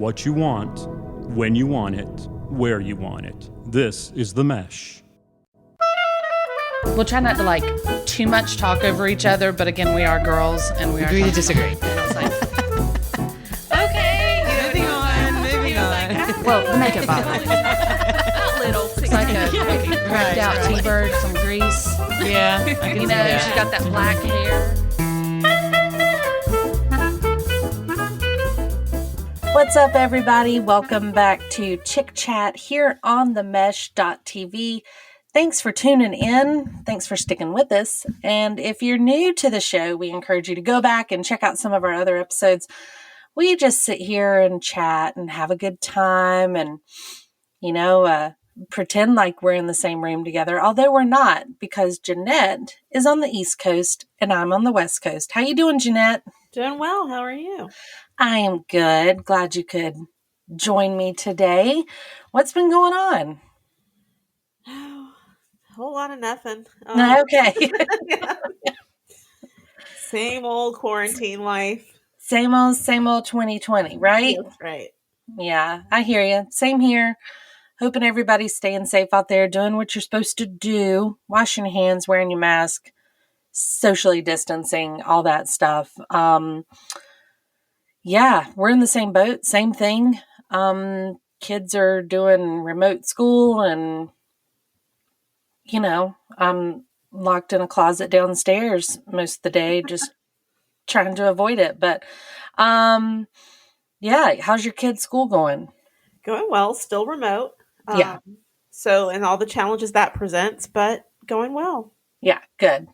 what you want, when you want it, where you want it. This is The Mesh. We'll try not to like too much talk over each other, but again, we are girls and we are agree to disagree. And I was like, Okay, moving on. well, the makeup bottle. Not little. Looks like a cracked out T-bird, some grease. Yeah, I can You see know, that. she's got that black hair. What's up, everybody? Welcome back to Chick Chat here on themesh.tv. Thanks for tuning in. Thanks for sticking with us. And if you're new to the show, we encourage you to go back and check out some of our other episodes. We just sit here and chat and have a good time and, pretend like we're in the same room together, although we're not, because Jeanette is on the East Coast and I'm on the West Coast. How you doing, Jeanette? Doing well. How are you? I am good. Glad you could join me today. What's been going on? Oh, a whole lot of nothing. Okay. Same old quarantine life. Same old 2020, right? That's right. Yeah, I hear you. Same here. Hoping everybody's staying safe out there, doing what you're supposed to do, washing your hands, wearing your mask, socially distancing, all that stuff. Yeah, we're in the same boat, same thing. Kids are doing remote school and, I'm locked in a closet downstairs most of the day, just trying to avoid it. But, yeah, how's your kids' school going? Going well. Still remote. Yeah. And all the challenges that presents, but going well. Yeah, good.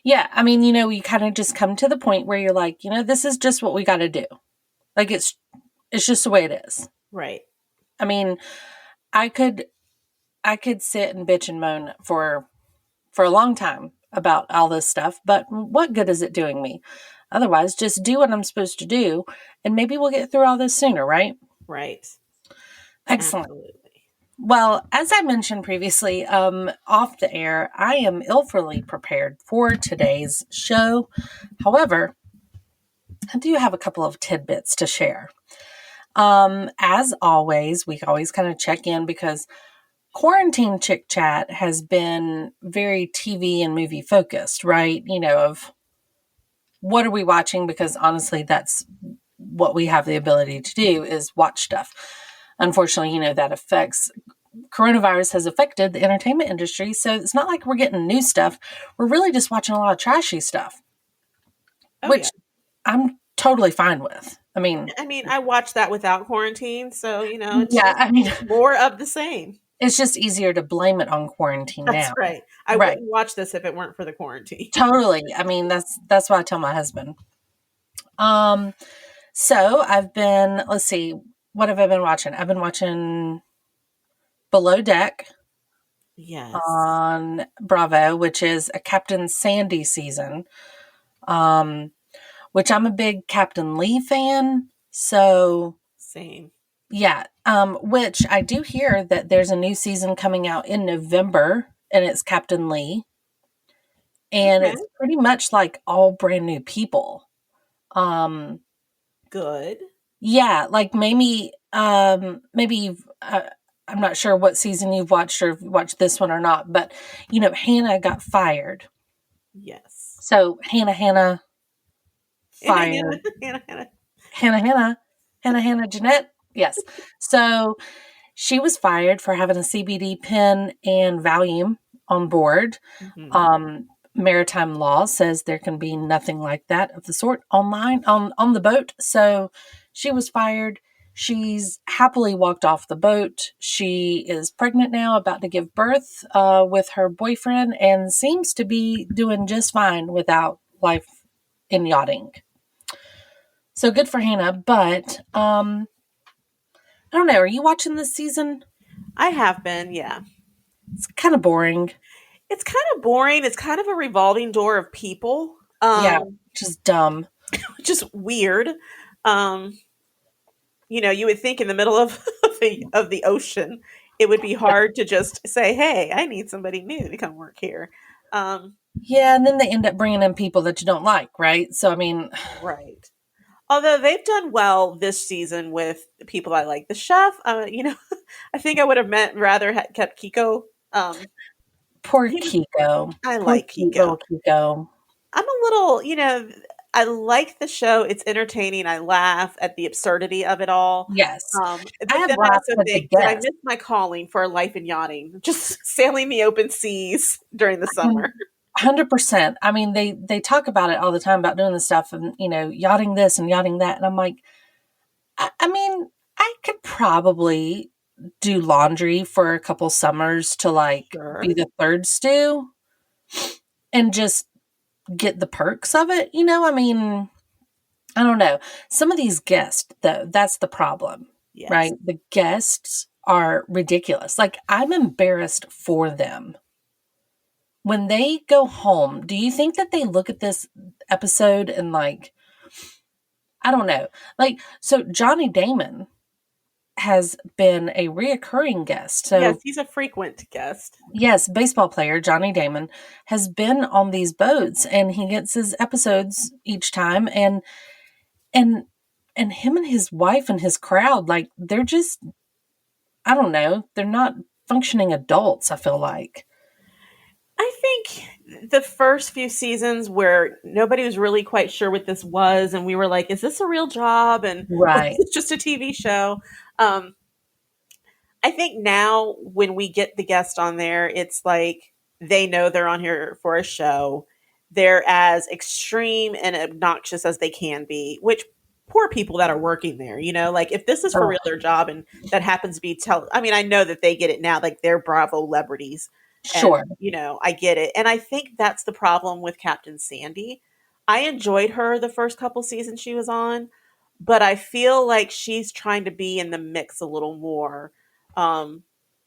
Yeah, I mean, you kind of just come to the point where you're like, this is just what we got to do. Like, it's just the way it is. Right. I mean, I could sit and bitch and moan for a long time about all this stuff, but what good is it doing me? Otherwise, just do what I'm supposed to do, and maybe we'll get through all this sooner, right? Right. Excellent. Absolutely. Well, as I mentioned previously, off the air, I am illfully prepared for today's show. However, I do have a couple of tidbits to share. As always, we always kind of check in because quarantine Chick Chat has been very TV and movie focused, right? Of what are we watching? Because honestly, that's what we have the ability to do is watch stuff. Unfortunately, that coronavirus has affected the entertainment industry. So it's not like we're getting new stuff. We're really just watching a lot of trashy stuff, which I'm totally fine with. I mean, I watched that without quarantine. So, it's more of the same. It's just easier to blame it on quarantine now. That's right. I wouldn't watch this if it weren't for the quarantine. Totally. I mean, that's what I tell my husband. So I've been, let's see, what have I been watching? I've been watching Below Deck. Yes. On Bravo, which is a Captain Sandy season, which I'm a big Captain Lee fan. So same. Yeah. Which I do hear that there's a new season coming out in November and it's Captain Lee. And it's pretty much like all brand new people. Good. Yeah. Like maybe, I'm not sure what season you've watched or if you watched this one or not, but Hannah got fired. Yes. So Hannah fired. Hannah Jeanette. Yes. So she was fired for having a CBD pen and Valium on board. Mm-hmm. Maritime law says there can be nothing like that of the sort on the boat. So she was fired. She's happily walked off the boat. She is pregnant now, about to give birth with her boyfriend, and seems to be doing just fine without life in yachting. So good for Hannah. But I don't know. Are you watching this season? I have been, yeah. It's kind of boring. It's kind of boring. It's kind of a revolving door of people. Just dumb. Just weird. You would think in the middle of the ocean, it would be hard to just say, hey, I need somebody new to come work here. Yeah, and then they end up bringing in people that you don't like, right? So, I mean... Right. Although they've done well this season with people I like. The chef, I think I would have rather kept Kiko. Poor He was, Kiko. I Poor like cute Kiko. little Kiko. I'm a little, I like the show. It's entertaining. I laugh at the absurdity of it all. Yes. I But have then I laughed also at the think, did I guests. miss my calling for a life in yachting? Just sailing the open seas during the summer. 100%. I mean, they talk about it all the time about doing the stuff and, yachting this and yachting that. And I'm like, I mean, I could probably do laundry for a couple summers to Sure. be the third stew and just get the perks of it. I mean, I don't know. Some of these guests, though, that's the problem, Yes. right? The guests are ridiculous. Like, I'm embarrassed for them. When they go home, do you think that they look at this episode and I don't know. So Johnny Damon has been a reoccurring guest. So Yes, he's a frequent guest. yes, baseball player Johnny Damon has been on these boats and he gets his episodes each time and him and his wife and his crowd, they're just, I don't know, they're not functioning adults, I feel like. I think the first few seasons where nobody was really quite sure what this was, and we were like, is this a real job? And Right. it's just a TV show. I think now when we get the guest on there, it's like they know they're on here for a show. They're as extreme and obnoxious as they can be, which poor people that are working there, like if this is for Oh. real their job and that happens to be I mean, I know that they get it now, like they're Bravo celebrities. Sure. And, I get it. And I think that's the problem with Captain Sandy. I enjoyed her the first couple seasons she was on, but I feel like she's trying to be in the mix a little more.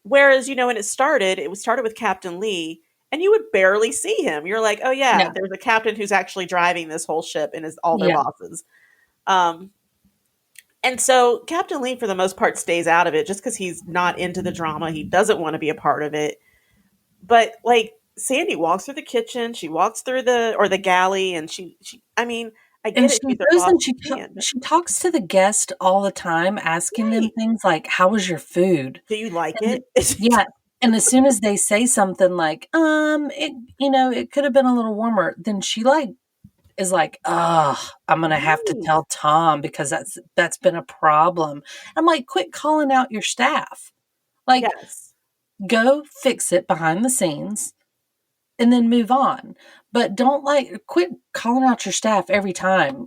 Whereas, when it was started with Captain Lee, and you would barely see him. You're like, oh yeah, No. there's a captain who's actually driving this whole ship and is all their Yeah. bosses. And so Captain Lee, for the most part, stays out of it just because he's not into the drama. He doesn't want to be a part of it. But Sandy walks through the kitchen, she walks through the galley, and she I mean, I get And it. she She's their goes boss. and But she talks to the guest all the time, asking them Right. things like, "How was your food?" Do you like And it? yeah, and as soon as they say something like, it could have been a little warmer," then she is like, "Ugh, I'm gonna have to Right. tell Tom because that's been a problem." I'm like, "Quit calling out your staff. Like, Yes. go fix it behind the scenes." And then move on. But don't quit calling out your staff every time,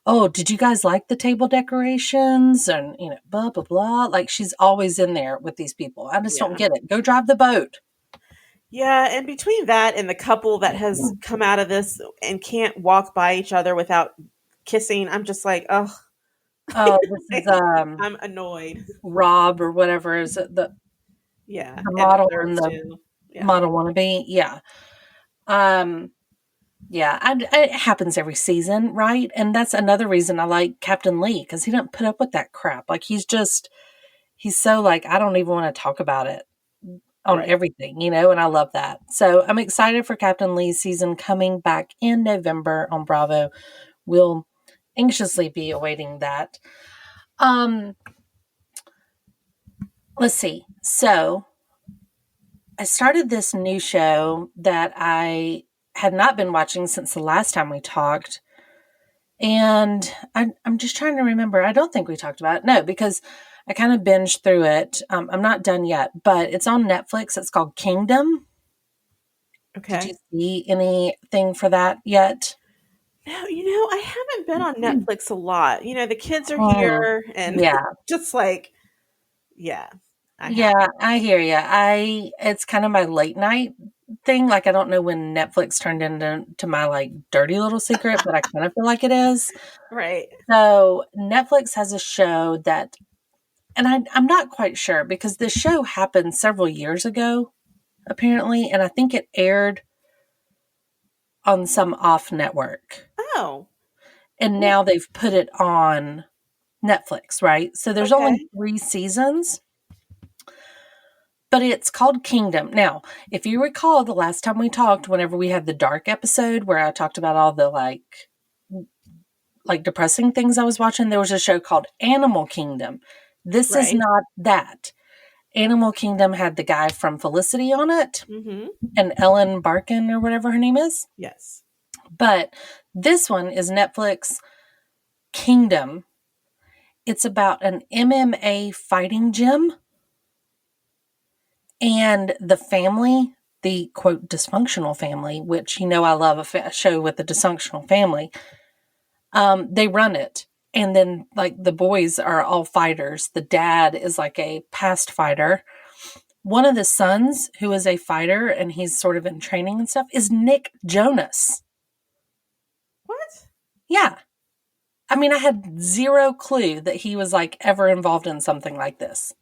oh, did you guys like the table decorations? And, blah, blah, blah. Like she's always in there with these people. I just don't Yeah. get it. Go drive the boat. Yeah, and between that and the couple that has come out of this and can't walk by each other without kissing, I'm just like, oh, Oh, this is I'm annoyed. Rob or whatever is it, the Yeah, and model others and the too. Yeah. model wannabe. Yeah. Yeah, it happens every season, right? And that's another reason I like Captain Lee because he doesn't put up with that crap. He's so I don't even want to talk about it on Right. everything, and I love that. So I'm excited for Captain Lee's season coming back in November on Bravo. We'll anxiously be awaiting that. Let's see. So I started this new show that I had not been watching since the last time we talked. And I'm just trying to remember. I don't think we talked about it. No, because I kind of binged through it. I'm not done yet, but it's on Netflix. It's called Kingdom. Okay. Did you see anything for that yet? No, I haven't been on Netflix a lot. The kids are Oh, here and yeah. just yeah. I hear you. It's kind of my late night thing. I don't know when Netflix turned into my dirty little secret, but I kind of feel like it is. Right. So Netflix has a show that, and I'm not quite sure because this show happened several years ago, apparently, and I think it aired on some off network. Oh. And now they've put it on Netflix, right? So there's Okay. only 3 seasons. But it's called Kingdom. Now, if you recall the last time we talked, whenever we had the dark episode where I talked about all the like depressing things I was watching, there was a show called Animal Kingdom. This is Right. not that. Animal Kingdom had the guy from Felicity on it Mm-hmm. and Ellen Barkin or whatever her name is. Yes. But this one is Netflix Kingdom. It's about an MMA fighting gym and the family, the quote dysfunctional family, which I love a show with a dysfunctional family. They run it. And then like the boys are all fighters. The dad is like a past fighter. One of the sons, who is a fighter and he's sort of in training and stuff, is Nick Jonas. What? Yeah. I mean, I had zero clue that he was like ever involved in something like this.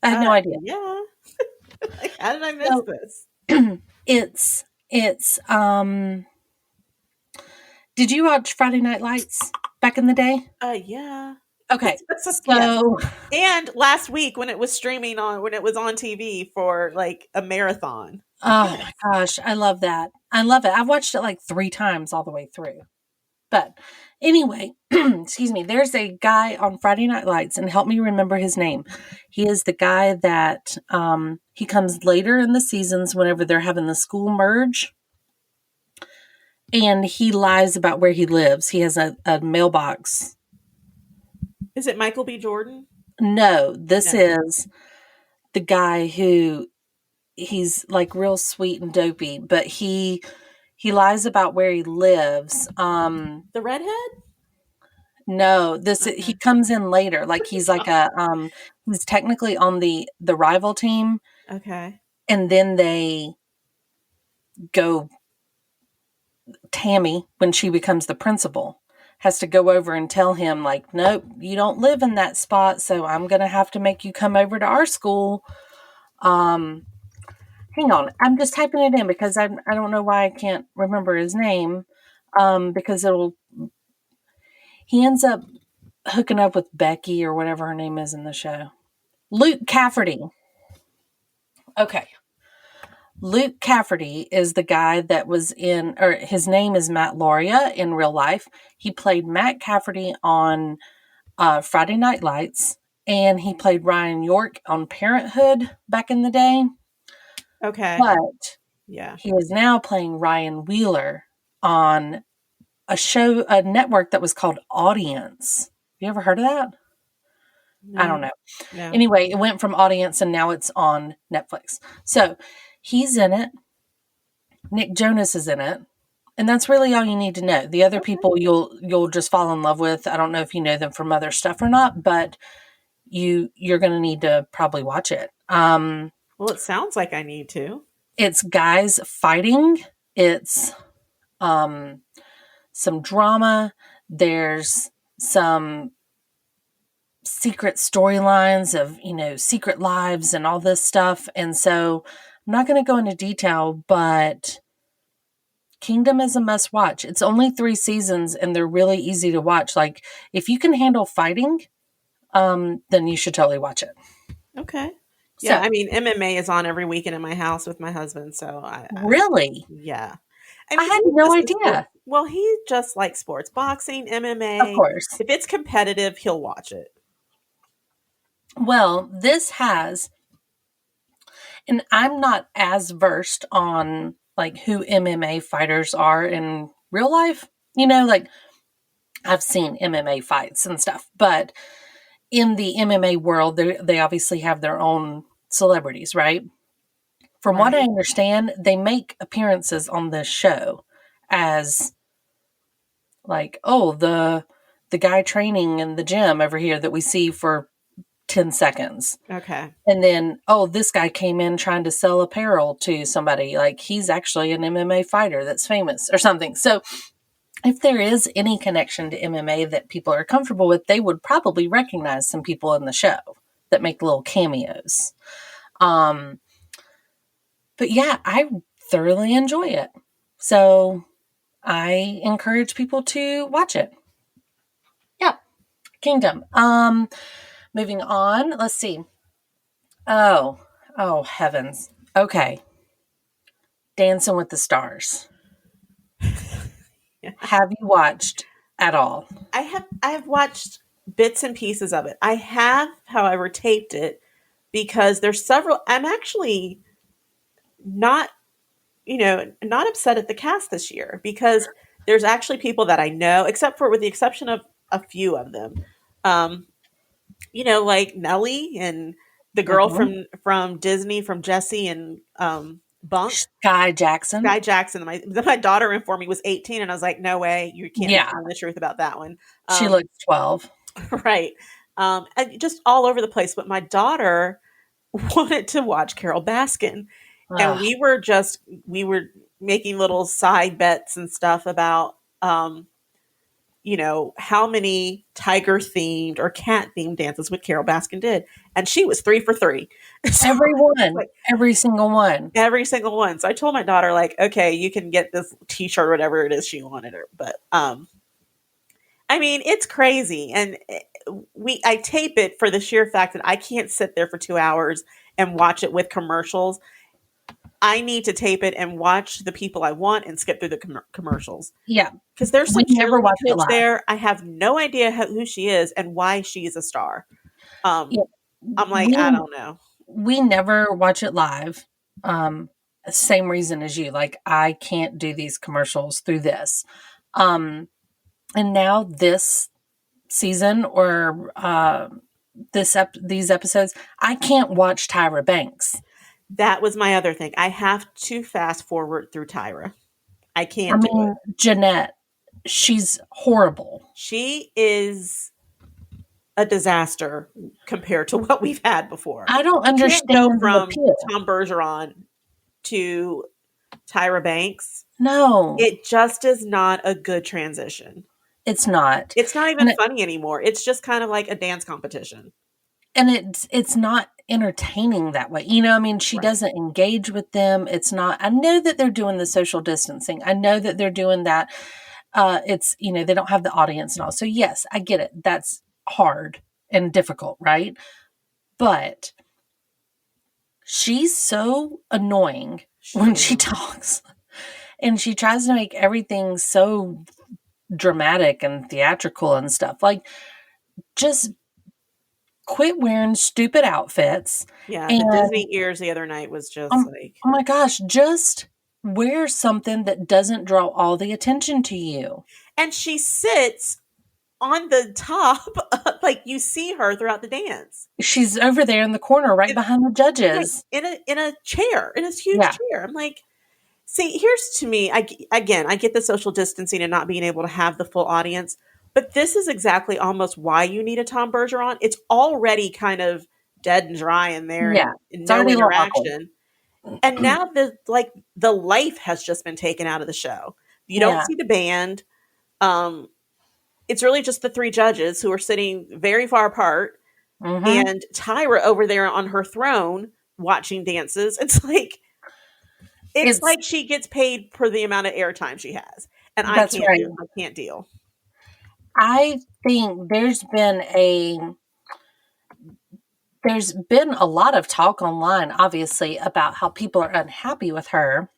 I had no idea. Yeah. Like, how did I miss So- this? It's did you watch Friday Night Lights back in the day? Yeah. Okay. Yeah. So And last week when it was when it was on TV for like a marathon. oh my gosh, I love that. I love it. I've watched it like 3 times all the way through. But anyway, excuse me, there's a guy on Friday Night Lights, and help me remember his name. He is the guy that he comes later in the seasons whenever they're having the school merge. And he lies about where he lives. He has a mailbox. Is it Michael B. Jordan? No, this No. is the guy who he's like real sweet and dopey, but he lies about where he lives. The redhead? No, Okay. he comes in later. Like he's like he's technically on the rival team, Okay. and then they go. Tammy, when she becomes the principal, has to go over and tell him like, nope, you don't live in that spot, so I'm gonna have to make you come over to our school. Hang on, I'm just typing it in because I don't know why I can't remember his name. Because he ends up hooking up with Becky or whatever her name is in the show. Luke Cafferty. Okay. Luke Cafferty is the guy that was or his name is Matt Lauria in real life. He played Matt Cafferty on Friday Night Lights, and he played Ryan York on Parenthood back in the day. Okay. But Yeah. he is now playing Ryan Wheeler on a network that was called Audience. You ever heard of that? No. I don't know. No. Anyway, it went from Audience and now it's on Netflix. So he's in it. Nick Jonas is in it. And that's really all you need to know. The other people you'll just fall in love with. I don't know if you know them from other stuff or not, but you're going to need to probably watch it. Well, it sounds like I need to. It's guys fighting. It's some drama. There's some secret storylines of, secret lives and all this stuff. And so I'm not going to go into detail, but Kingdom is a must watch. It's only 3 seasons and they're really easy to watch. Like if you can handle fighting, then you should totally watch it. Okay. Yeah, So- I mean, MMA is on every weekend in my house with my husband, so I Really? yeah. I mean, had he no just idea. sports- Well, he just likes sports, boxing, MMA. Of course. If it's competitive, he'll watch it. Well, this has, and I'm not as versed on like who MMA fighters are in real life. Like I've seen MMA fights and stuff, but in the MMA world, they obviously have their own celebrities, right? From what I Right. understand, they make appearances on this show as like, oh, the guy training in the gym over here that we see for 10 seconds. Okay. And then, oh, this guy came in trying to sell apparel to somebody. Like he's actually an MMA fighter that's famous or something. So if there is any connection to MMA that people are comfortable with, they would probably recognize some people in the show that make little cameos. But yeah, I thoroughly enjoy it. So I encourage people to watch it. Yeah. Kingdom. Moving on. Let's see. Oh heavens. Okay. Dancing with the Stars. Yeah. Have you watched at all. I have watched bits and pieces of it. I have, however, taped it because there's several. I'm actually not, not upset at the cast this year because there's actually people that I know, except for with the exception of a few of them. Um, like Nellie and the girl Mhm. from Disney, from Jessie and Bunk. Sky Jackson. Guy Jackson. My daughter informed me was 18, and I was like, "No way, you can't be Yeah. telling the truth about that one." She looks 12. Right, and just all over the place. But my daughter wanted to watch Carol Baskin, and Ugh. we were making little side bets and stuff about how many tiger themed or cat themed dances what Carol Baskin did. And she was 3 for 3. So, like, Every single one. every single one. So I told my daughter, like, okay, you can get this t-shirt or whatever it is she wanted her. But I mean, it's crazy. And I tape it for the sheer fact that I can't sit there for 2 hours and watch it with commercials. I need to tape it and watch the people I want and skip through the commercials. Yeah. Because there's some We never cheerleading watched it coach live. there. I have no idea who she is and why she's a star. Yeah. I'm like, I don't know. We never watch it live. Same reason as you. Like, I can't do these commercials through this. And now this season or these episodes, I can't watch Tyra Banks. That was my other thing. I have to fast forward through Tyra. I can't do it. Jeanette, she's horrible. She is a disaster compared to what we've had before. I don't You understand can't go the from appeal. Tom Bergeron to Tyra Banks. No, It just is not a good transition. it's not. It's not even funny anymore. It's just kind of like a dance competition. And it's not entertaining that way. You know, I mean, she Right. doesn't engage with them. It's not, I know that they're doing the social distancing. I know that they're doing that. It's, they don't have the audience and all. So yes, I get it. That's hard and difficult, right? But she's so annoying when she talks. And she tries to make everything so dramatic and theatrical and stuff. Like, just quit wearing stupid outfits. Yeah, And, the Disney ears the other night was just like, oh my gosh, just wear something that doesn't draw all the attention to you. and she sits on the top, like you see her throughout the dance. She's over there in the corner, right behind the judges. Like, in a chair, in this huge Yeah. chair. I'm like, see, here's to me, I get the social distancing and not being able to have the full audience, but this is exactly almost why you need a Tom Bergeron. It's already kind of dead and dry in there, Yeah, and it's no already a little awkward. interaction. And now the life has just been taken out of the show. You don't Yeah. see the band. It's really just the 3 judges who are sitting very far apart, Mhm. and Tyra over there on her throne watching dances. It's like she gets paid for the amount of airtime she has, and I That's can't right. do. I can't deal. I think there's been a lot of talk online, obviously, about how people are unhappy with her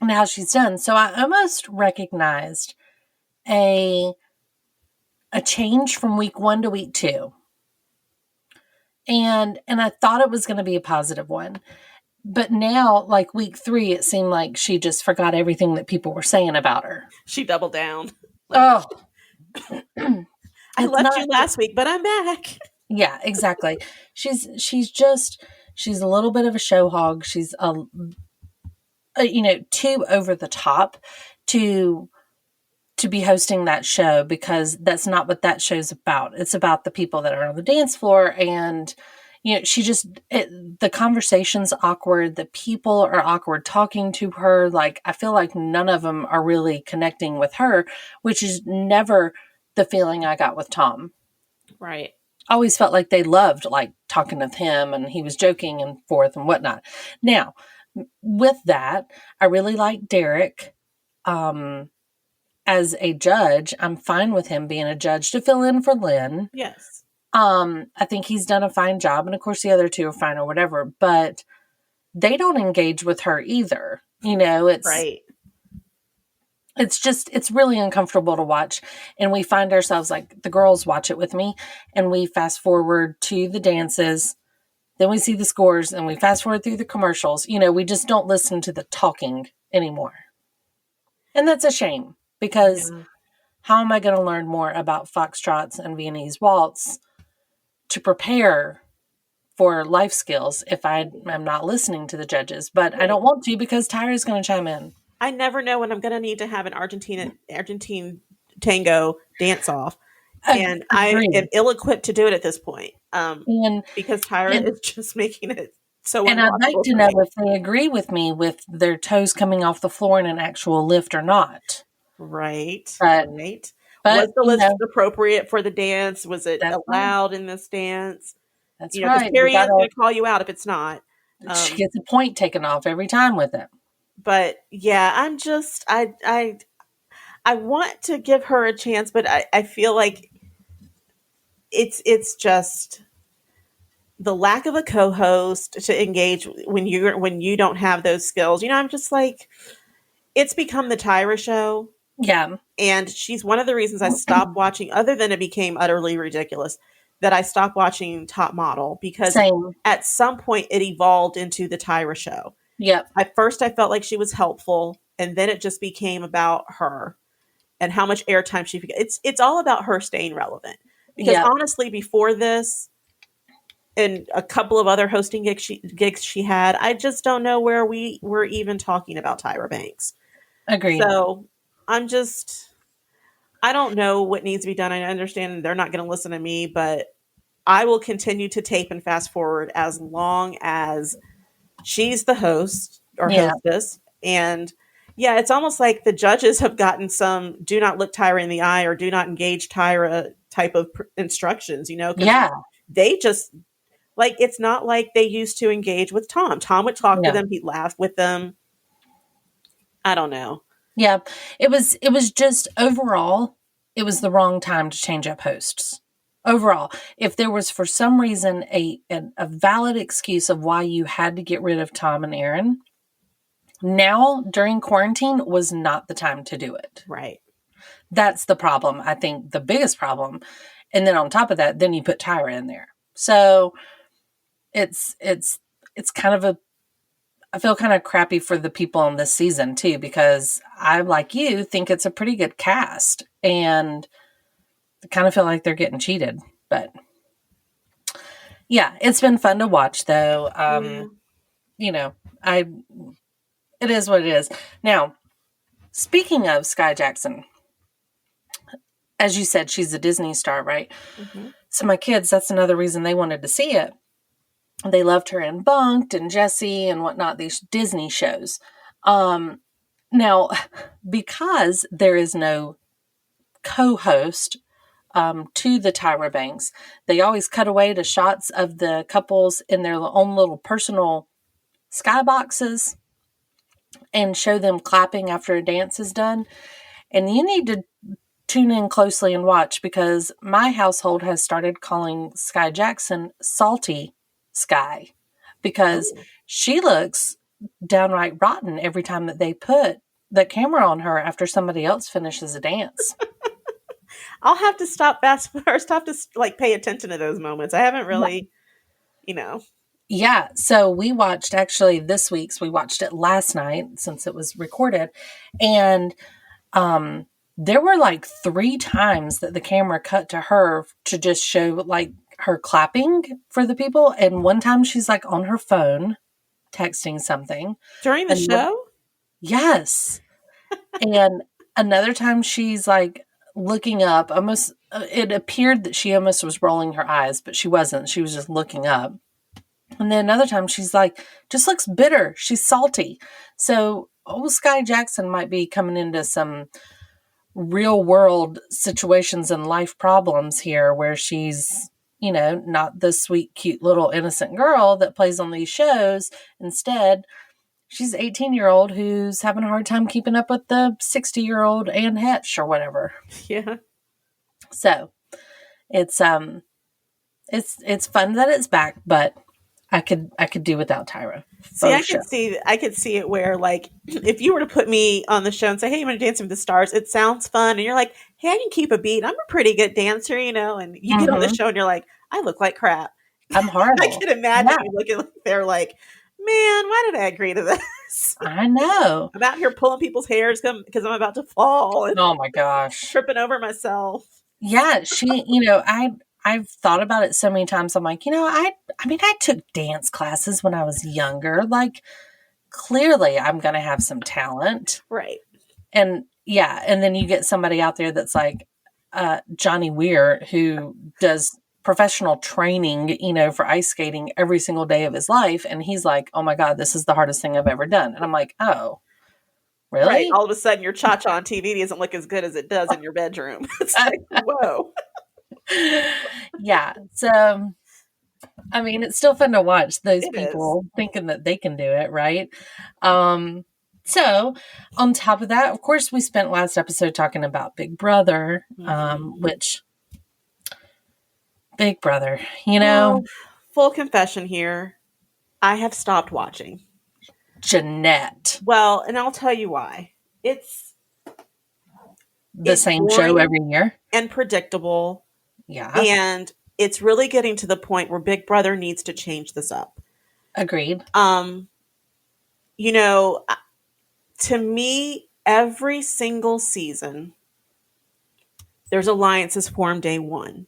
and how she's done. So I almost recognized a change from week 1 to week 2. And I thought it was going to be a positive one. But now, like week 3, it seemed like she just forgot everything that people were saying about her. She doubled down. Oh, I left you last week, but I'm back. Yeah, exactly. She's a little bit of a show hog. She's too over the top to be hosting that show, because that's not what that show's about. It's about the people that are on the dance floor, and the conversation's awkward. The people are awkward talking to her. Like, I feel like none of them are really connecting with her, which is never the feeling I got with Tom. Right. I always felt like they loved like talking with him, and he was joking and forth and whatnot. Now, with that, I really like Derek as a judge. I'm fine with him being a judge to fill in for Lynn. Yes. I think he's done a fine job, and of course the other 2 are fine or whatever, but they don't engage with her either. It's right. it's really uncomfortable to watch. And we find ourselves, like, the girls watch it with me, and we fast forward to the dances, then we see the scores, and we fast forward through the commercials. We just don't listen to the talking anymore. And that's a shame, because how am I going to learn more about foxtrots and Viennese waltz to prepare for life skills if I am not listening to the judges? But I don't want to, because Tyra's going to chime in. I never know when I'm going to need to have an Argentine tango dance off. And I am ill-equipped to do it at this point. Because Tyra is just making it so And I'd like to know if they agree with me with their toes coming off the floor in an actual lift or not. Right. But was the lift appropriate for the dance? Was it allowed in this dance? That's right. Because Carrie Ann's going to call you out if it's not. She gets a point taken off every time with it. But yeah, I'm just I want to give her a chance, but I feel like it's just the lack of a co-host to engage when you don't have those skills. I'm just like, it's become the Tyra show. Yeah. And she's one of the reasons I stopped watching, other than it became utterly ridiculous, that I stopped watching Top Model, because at some point it evolved into the Tyra show. Yep. At first I felt like she was helpful, and then it just became about her and how much airtime she gets. It's all about her staying relevant. Because honestly, before this and a couple of other hosting gigs she had, I just don't know where we were even talking about Tyra Banks. Agreed. So I don't know what needs to be done. I understand they're not going to listen to me, but I will continue to tape and fast forward as long as she's the host or hostess. And yeah, it's almost like the judges have gotten some do not look Tyra in the eye or do not engage Tyra type of instructions, they just, like, it's not like they used to engage with Tom. Tom would talk to them. He'd laugh with them. I don't know. Yeah, it was just overall, it was the wrong time to change up hosts. Overall, if there was for some reason a valid excuse of why you had to get rid of Tom and Aaron, now during quarantine was not the time to do it. Right. That's the problem. I think the biggest problem. And then on top of that, then you put Tyra in there. So it's kind of I feel kind of crappy for the people on this season too, because I, like you, think it's a pretty good cast, and I kind of feel like they're getting cheated. But yeah, it's been fun to watch though. It is what it is. Now, speaking of Sky Jackson, as you said, she's a Disney star, right? Mm-hmm. So my kids, that's another reason they wanted to see it. They loved her in Bunked and Jessie and whatnot, these Disney shows. Now, because there is no co-host to the Tyra Banks, they always cut away to shots of the couples in their own little personal skyboxes and show them clapping after a dance is done. And you need to tune in closely and watch, because my household has started calling Sky Jackson Salty Sky, because she looks downright rotten every time that they put the camera on her after somebody else finishes a dance. I'll have to stop to like pay attention to those moments. I haven't really, Yeah. So we watched we watched it last night since it was recorded. And there were like 3 times that the camera cut to her to just show like her clapping for the people. And one time she's like on her phone texting something. During the show? Yes. And another time she's like looking up, almost, it appeared that she almost was rolling her eyes, but she wasn't. She was just looking up. And then another time she's like, just looks bitter. She's salty. So old Sky Jackson might be coming into some real world situations and life problems here, where she's, not the sweet, cute little innocent girl that plays on these shows. Instead, she's an 18-year-old who's having a hard time keeping up with the 60-year-old Anne Hetch or whatever. Yeah. So it's fun that it's back, but I could do without Tyra. See, For I sure. could see it where, like, if you were to put me on the show and say, "Hey, you want to dance with the stars?" It sounds fun, and you're like, "Hey, I can keep a beat. I'm a pretty good dancer, you know." And you get on the Mhm. show, and you're like, "I look like crap." I'm I horrible. can imagine Yeah, you looking like they're like, "Man, why did I agree to this?" I know. I'm out here pulling people's hairs because I'm about to fall and Oh my gosh. tripping over myself. Yeah, I've thought about it so many times. I'm like, I mean, I took dance classes when I was younger. Like, clearly I'm going to have some talent. Right. And yeah, and then you get somebody out there that's like Johnny Weir, who does professional training, for ice skating every single day of his life. And he's like, oh my God, this is the hardest thing I've ever done. And I'm like, oh, Right. really? All of a sudden, your cha-cha on TV doesn't look as good as it does in your bedroom. It's like, whoa. Yeah. So, I mean, it's still fun to watch those It is. people thinking that they can do it, right? So, on top of that, of course, we spent last episode talking about Big Brother, which Big Brother, Well, full confession here. I have stopped watching. Jeanette, Well, and I'll tell you why. It's the same show boring every year. and predictable, Yeah, and it's really getting to the point where Big Brother needs to change this up. agreed. You know, to me, every single season, there's alliances formed day one.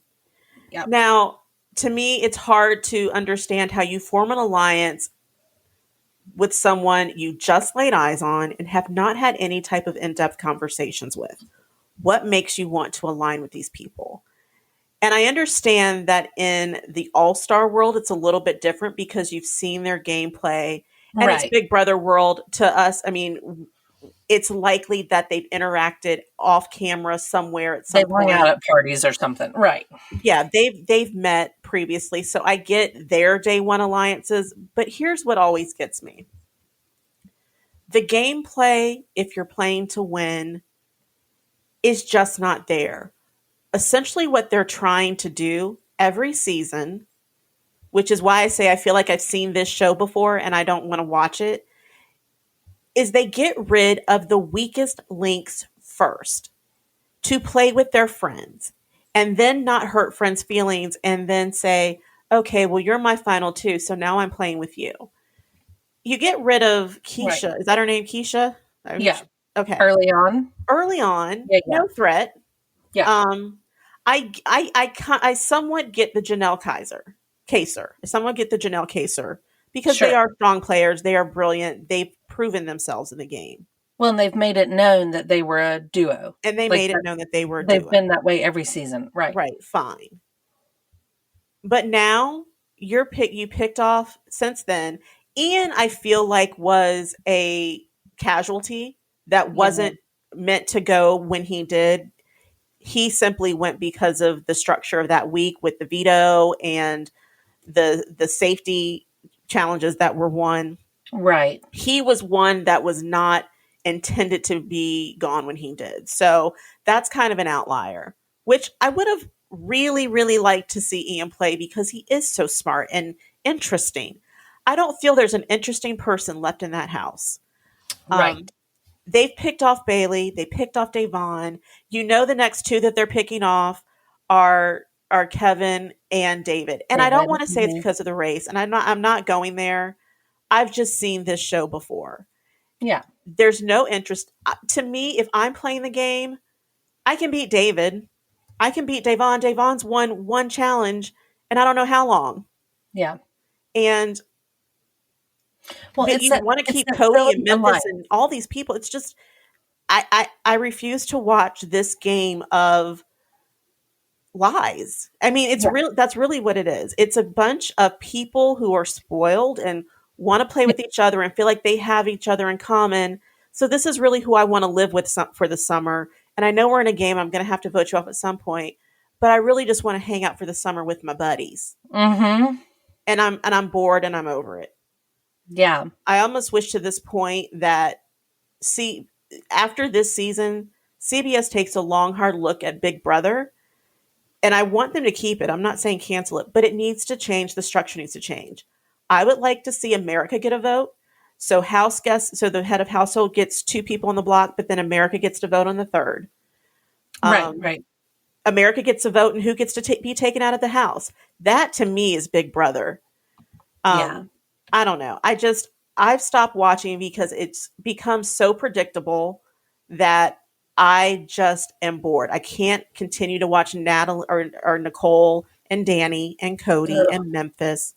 Yep. Now, to me, it's hard to understand how you form an alliance with someone you just laid eyes on and have not had any type of in-depth conversations with. What makes you want to align with these people? And I understand that in the all-star world, it's a little bit different because you've seen their gameplay and it's Right. Big Brother world to us. I mean, it's likely that they've interacted off camera somewhere at some They've hung out point. at parties or something. Right. Yeah, they've met previously, so I get their day one alliances, but here's what always gets me. The gameplay, if you're playing to win, is just not there. Essentially what they're trying to do every season, which is why I say I feel like I've seen this show before and I don't want to watch it, is they get rid of the weakest links first to play with their friends and then not hurt friends' feelings and then say, okay, well, you're my final two, so now I'm playing with you. You get rid of Right. Keisha. Is that her name, Keisha? Yeah. Okay. Early on. Early on, Yeah. no threat. Yeah. I somewhat get the Janelle Kaser. I somewhat get the Janelle Kaser because they Sure. are strong players. They are brilliant. They've proven themselves in the game. Well, and they've made it known that they were a duo. And they Like made it known that they were a they've duo. been that way every season. Right. Right, fine. But now you picked off since then. Ian, I feel like was a casualty that wasn't meant to go when he did. He simply went because of the structure of that week with the veto and the safety challenges that were won. Right. He was one that was not intended to be gone when he did. So that's kind of an outlier, which I would have really, really liked to see Ian play because he is so smart and interesting. I don't feel there's an interesting person left in that house. Right. They've picked off Bailey. They picked off Davon. You know the next two that they're picking off are Kevin and David. And I don't David. want to say it's Mhm. because of the race. And I'm not going there. I've just seen this show before. Yeah. There's no interest. To me, if I'm playing the game, I can beat David. I can beat Davon. Davon's won one challenge and I don't know how long. Yeah. And Well, but it's you that, want to it's keep that Cody silly and Memphis alliance. and all these people. It's just I refuse to watch this game of lies. I mean, Yeah. that's really what it is. It's a bunch of people who are spoiled and want to play with each other and feel like they have each other in common. So this is really who I want to live with for the summer. And I know we're in a game. I'm going to have to vote you off at some point, but I really just want to hang out for the summer with my buddies. Mm-hmm. And I'm bored and I'm over it. Yeah. I almost wish to this point that after this season, CBS takes a long, hard look at Big Brother, and I want them to keep it. I'm not saying cancel it, but it needs to change. The structure needs to change. I would like to see America get a vote. So the head of household gets 2 people on the block, but then America gets to vote on the third. Right. America gets a vote and who gets to be taken out of the house. That to me is Big Brother. Yeah. I don't know. I've stopped watching because it's become so predictable that I just am bored. I can't continue to watch Natalie or Nicole and Danny and Cody Ugh. and Memphis.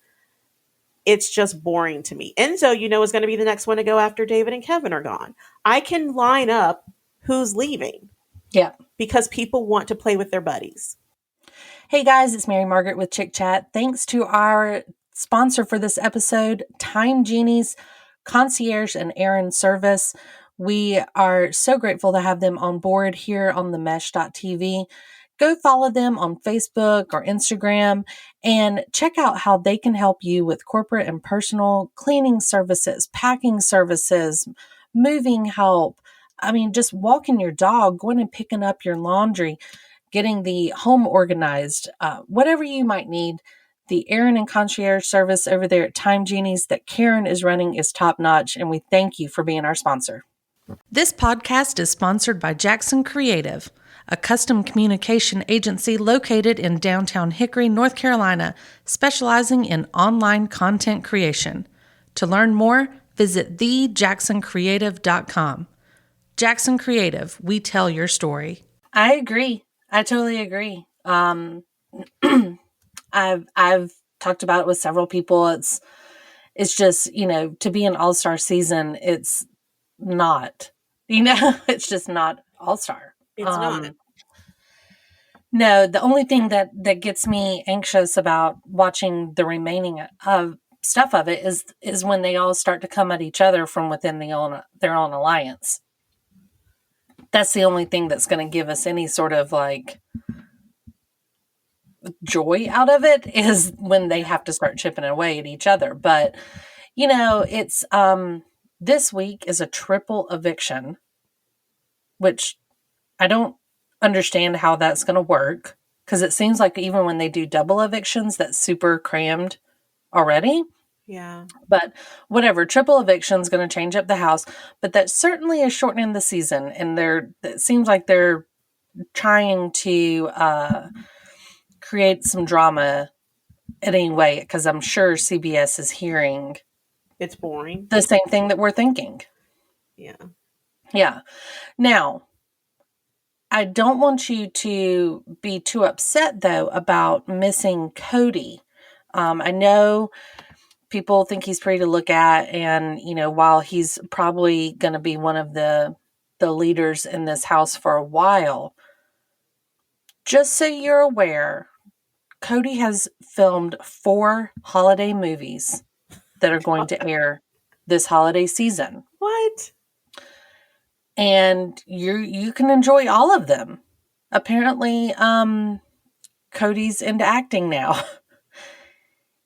It's just boring to me. Enzo, is going to be the next one to go after David and Kevin are gone. I can line up who's leaving. Yeah. Because people want to play with their buddies. Hey guys, it's Mary Margaret with Chick Chat. Thanks to our sponsor for this episode, Time Genies Concierge and Errand Service. We are so grateful to have them on board here on the mesh.tv. Go follow them on Facebook or Instagram and check out how they can help you with corporate and personal cleaning services, packing services, moving help. I mean, just walking your dog, going and picking up your laundry, getting the home organized, whatever you might need. The errand and concierge service over there at Time Genies that Karen is running is top notch, and we thank you for being our sponsor. This podcast is sponsored by Jackson Creative, a custom communication agency located in downtown Hickory, North Carolina, specializing in online content creation. To learn more, visit thejacksoncreative.com. Jackson Creative, we tell your story. I agree. I totally agree. I've talked about it with several people. It's just, to be an all-star season, it's not, it's just not all-star. It's not. No, the only thing that gets me anxious about watching the remaining of stuff of it is when they all start to come at each other from within their own alliance. That's the only thing that's going to give us any sort of joy out of it, is when they have to start chipping away at each other. But, it's, this week is a triple eviction, which I don't understand how that's going to work, because it seems like even when they do double evictions, that's super crammed already. Yeah. But whatever, triple eviction is going to change up the house, but that certainly is shortening the season. And it seems like they're trying to create some drama anyway, because I'm sure CBS is hearing it's boring. The same thing that we're thinking. Yeah. Yeah. Now, I don't want you to be too upset, though, about missing Cody. I know people think he's pretty to look at, and, while he's probably going to be one of the leaders in this house for a while, just so you're aware, Cody has filmed 4 holiday movies that are going to air this holiday season. What? And you can enjoy all of them. Apparently, Cody's into acting now.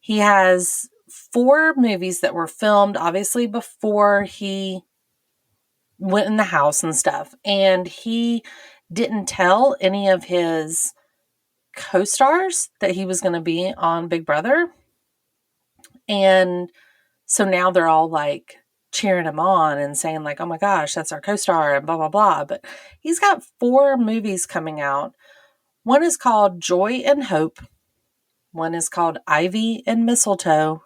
He has 4 movies that were filmed, obviously, before he went in the house and stuff. And he didn't tell any of his co-stars that he was going to be on Big Brother. And so now they're all cheering him on and saying oh my gosh, that's our co-star and blah, blah, blah. But he's got 4 movies coming out. One is called Joy and Hope. One is called Ivy and Mistletoe.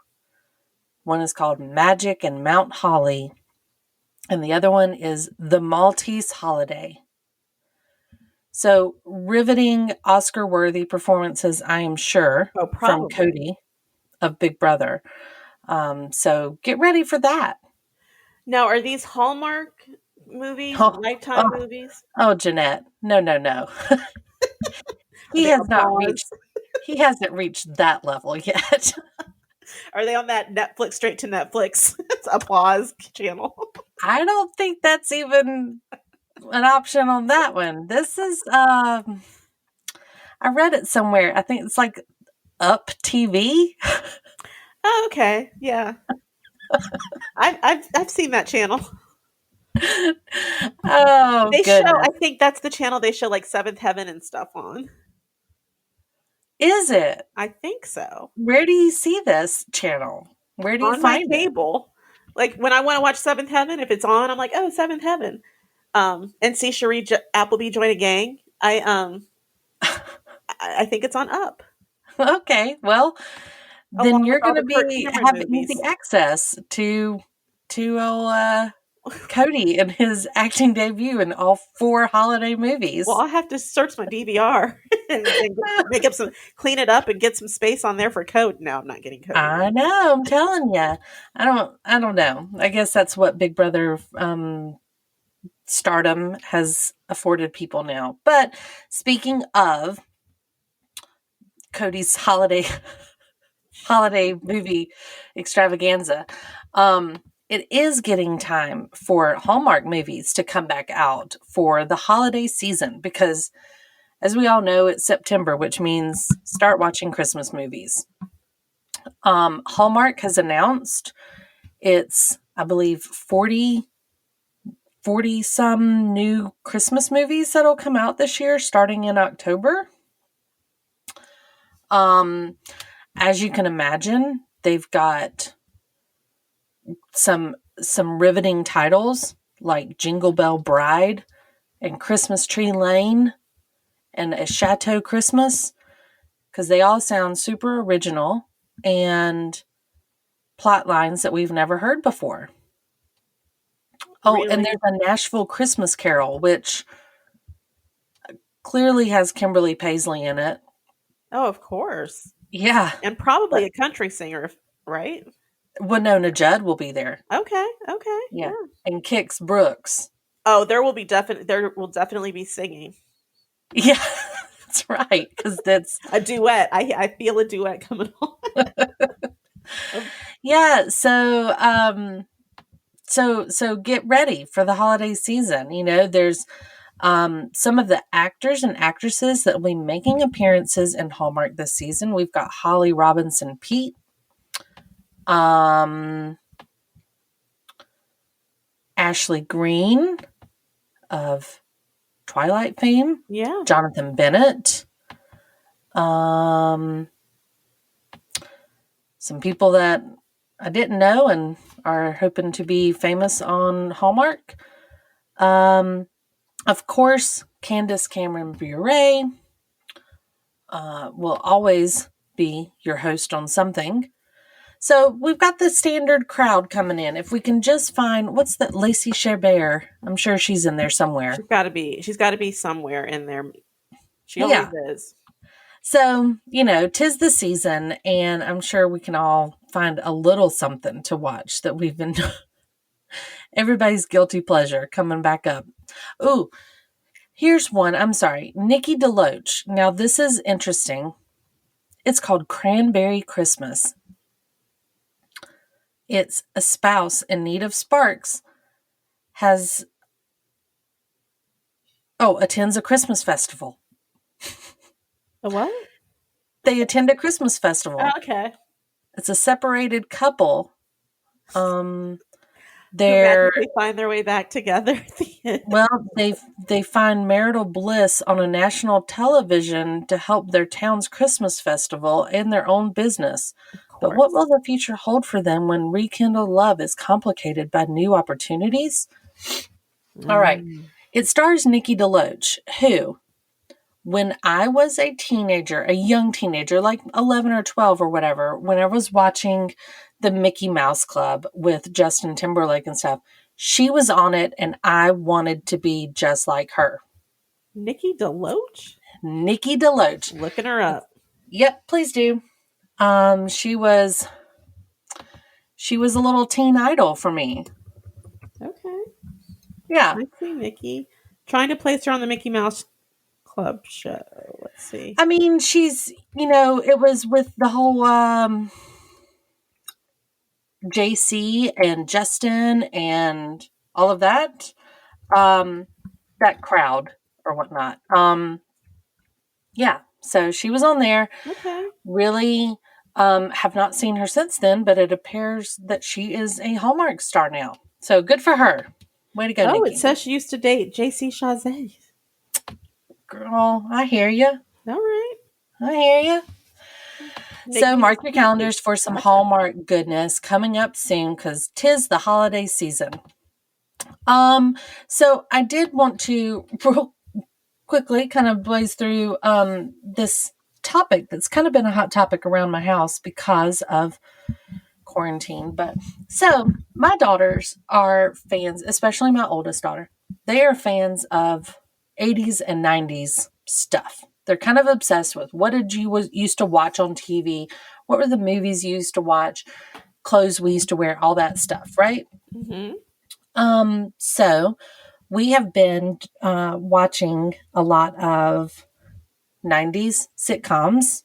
One is called Magic and Mount Holly. And the other one is The Maltese Holiday. So riveting, Oscar-worthy performances, I am sure, from Cody of Big Brother. So get ready for that. Now, are these Hallmark movies, Lifetime movies? Oh, Jeanette, no. He hasn't reached that level yet. Are they on that Netflix, straight to Netflix applause channel? I don't think that's even an option on that one. This is, I read it somewhere. I think it's Up TV. Oh, okay. Yeah. I've seen that channel. Oh, they goodness. show, I think that's the channel they show Seventh Heaven and stuff on. Is it? I think so. Where do you see this channel? Where do you On my find it? cable. Like when I want to watch Seventh Heaven, if it's on, I'm like, oh, Seventh Heaven. And see Cherie Appleby join a gang. I think it's on Up. Okay, well, then Along you're with all going to the Kirk be Cameron have movies. easy access to Cody and his acting debut in all 4 holiday movies. Well, I'll have to search my DVR and make up clean it up and get some space on there for code. No, I'm not getting code. I know. I'm telling you. I don't know. I guess that's what Big Brother stardom has afforded people now. But speaking of Cody's holiday movie extravaganza, it is getting time for Hallmark movies to come back out for the holiday season because, as we all know, it's September, which means start watching Christmas movies. Hallmark has announced it's, I believe, 40 some new Christmas movies that'll come out this year starting in October. As you can imagine, they've got some riveting titles like Jingle Bell Bride and Christmas Tree Lane and A Chateau Christmas, because they all sound super original and plot lines that we've never heard before. Oh, Really? and there's a Nashville Christmas Carol, which clearly has Kimberly Paisley in it. Oh, of course. Yeah. And probably a country singer, right? Winona Judd will be there. Okay. Yeah. And Kix Brooks. Oh, there will definitely be singing. Yeah, that's right. Because that's a duet. I feel a duet coming on. Yeah. So get ready for the holiday season. You know, there's some of the actors and actresses that will be making appearances in Hallmark this season. We've got Holly Robinson Peete. Ashley Greene of Twilight fame. Yeah. Jonathan Bennett. Some people that I didn't know and are hoping to be famous on Hallmark. Of course, Candace Cameron Bure will always be your host on something. So we've got the standard crowd coming in. If we can just find, what's that, Lacey Chabert? I'm sure she's in there somewhere. She's got to be somewhere in there. She always is. So, you know, 'tis the season, and I'm sure we can all find a little something to watch that we've been everybody's guilty pleasure coming back up. Ooh, here's one. I'm sorry. Nikki DeLoach. Now, this is interesting. It's called Cranberry Christmas. It's a spouse in need of sparks attends a Christmas festival. A what? They attend a Christmas festival. Oh, okay. It's a separated couple. They find their way back together at the end. Well, they find marital bliss on a national television to help their town's Christmas festival and their own business. But what will the future hold for them when rekindled love is complicated by new opportunities? All right. It stars Nikki DeLoach, who, when I was a young teenager, like 11 or 12 or whatever, when I was watching the Mickey Mouse Club with Justin Timberlake and stuff, she was on it and I wanted to be just like her. Nikki DeLoach? Nikki DeLoach. Looking her up. Yep, please do. She was a little teen idol for me. Okay. Yeah. I see Nikki. Trying to place her on the Mickey Mouse Club show. Let's see. I mean, she's, it was with the whole JC and Justin and all of that. That crowd or whatnot. Yeah. So she was on there. Okay. Really have not seen her since then, but it appears that she is a Hallmark star now. So good for her. Way to go, Nikki. It says she used to date JC Chazé. Girl, I hear you. All right. I hear you. So mark your calendars for some Gotcha. Hallmark goodness coming up soon because 'tis the holiday season. So I did want to real quickly kind of blaze through this topic that's kind of been a hot topic around my house because of quarantine. But so my daughters are fans, especially my oldest daughter. They are fans of 80s and 90s stuff. They're kind of obsessed with what did you used to watch on TV? What were the movies you used to watch? Clothes we used to wear, all that stuff, right? So we have been watching a lot of 90s sitcoms,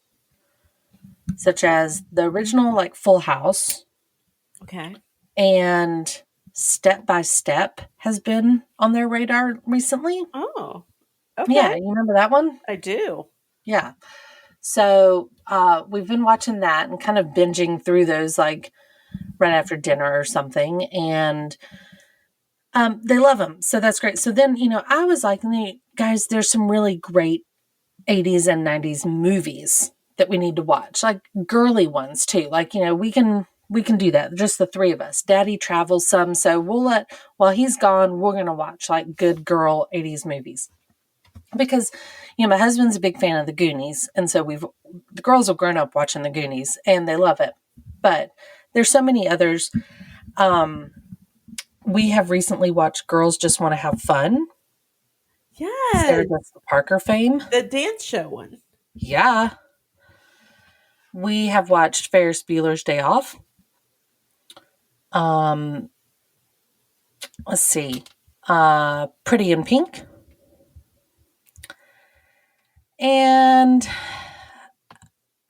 such as the original, like Full House, Okay. and Step by Step has been on their radar recently. Oh, okay. Yeah, you remember that one? I do. Yeah. So we've been watching that and kind of binging through those like right after dinner or something. And they love them. So that's great. So then, I was like, guys, there's some really great 80s and 90s movies that we need to watch, like girly ones too. Like, we can do that. Just the three of us. Daddy travels some. So while he's gone, we're going to watch like good girl 80s movies. Because, my husband's a big fan of the Goonies. And so the girls have grown up watching the Goonies and they love it. But there's so many others. We have recently watched Girls Just Want to Have Fun. Yes. Sarah Jessica Parker fame. The dance show one. Yeah. We have watched Ferris Bueller's Day Off. Let's see. Pretty in Pink. And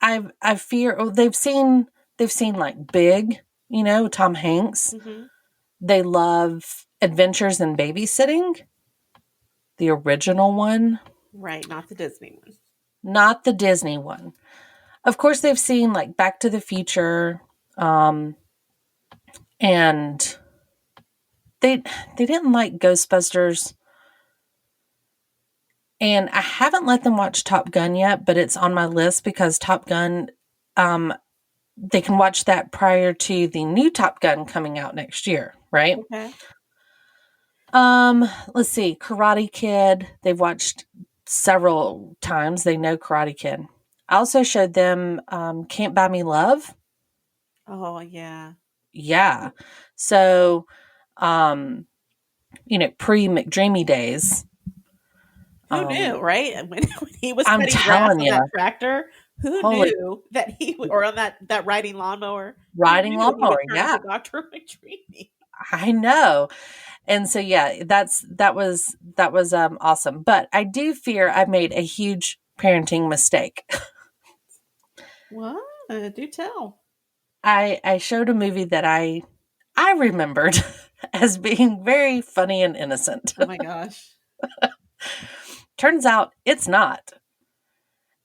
I fear they've seen like Big, Tom Hanks. Mm-hmm. They love Adventures in Babysitting, the original one. Right, not the Disney one. Not the Disney one. Of course, they've seen like Back to the Future, and they didn't like Ghostbusters. And I haven't let them watch Top Gun yet, but it's on my list because Top Gun, they can watch that prior to the new Top Gun coming out next year, right? Okay. Let's see. Karate Kid, they've watched several times. They know Karate Kid. I also showed them Can't Buy Me Love. Oh, yeah. Yeah. So, pre-McDreamy days. Who knew, right? When he was I'm cutting grass telling on you. that tractor, who Holy- knew that or on that riding lawnmower? Riding Who knew he would lawnmower, turn yeah. into Dr. McDreamy. I know. And so, yeah, that was awesome. But I do fear I've made a huge parenting mistake. What? Do tell. I showed a movie that I remembered as being very funny and innocent. Oh my gosh. Turns out it's not.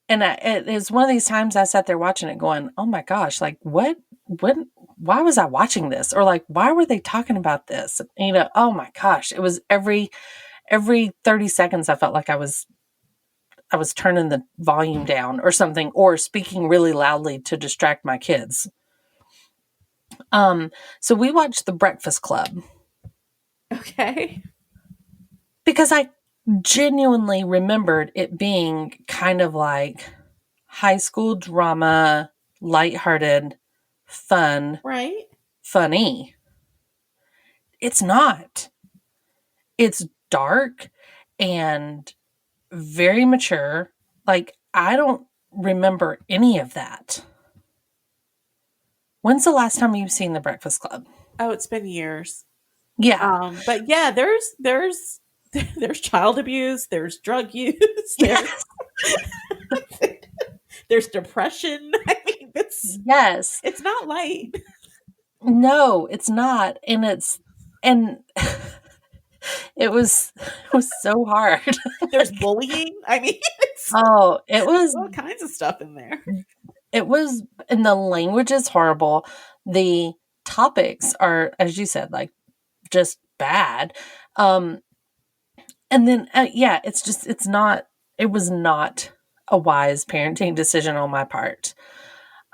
And it is one of these times I sat there watching it going, oh my gosh, like why was I watching this? Or like, why were they talking about this? And, oh my gosh, it was every 30 seconds I felt like I was turning the volume down or something, or speaking really loudly to distract my kids. So we watched The Breakfast Club. Okay. Because I genuinely remembered it being kind of like high school drama, lighthearted, fun, Right. funny. It's not. It's dark and very mature. Like, I don't remember any of that. When's the last time you've seen The Breakfast Club? Oh, it's been years. Yeah. But yeah, there's child abuse, there's drug use, there's depression. I mean, Yes. it's not light. No, it's not. And it was so hard. There's bullying. I mean, It was all kinds of stuff in there. and the language is horrible. The topics are, as you said, like just bad. And then, it was not a wise parenting decision on my part.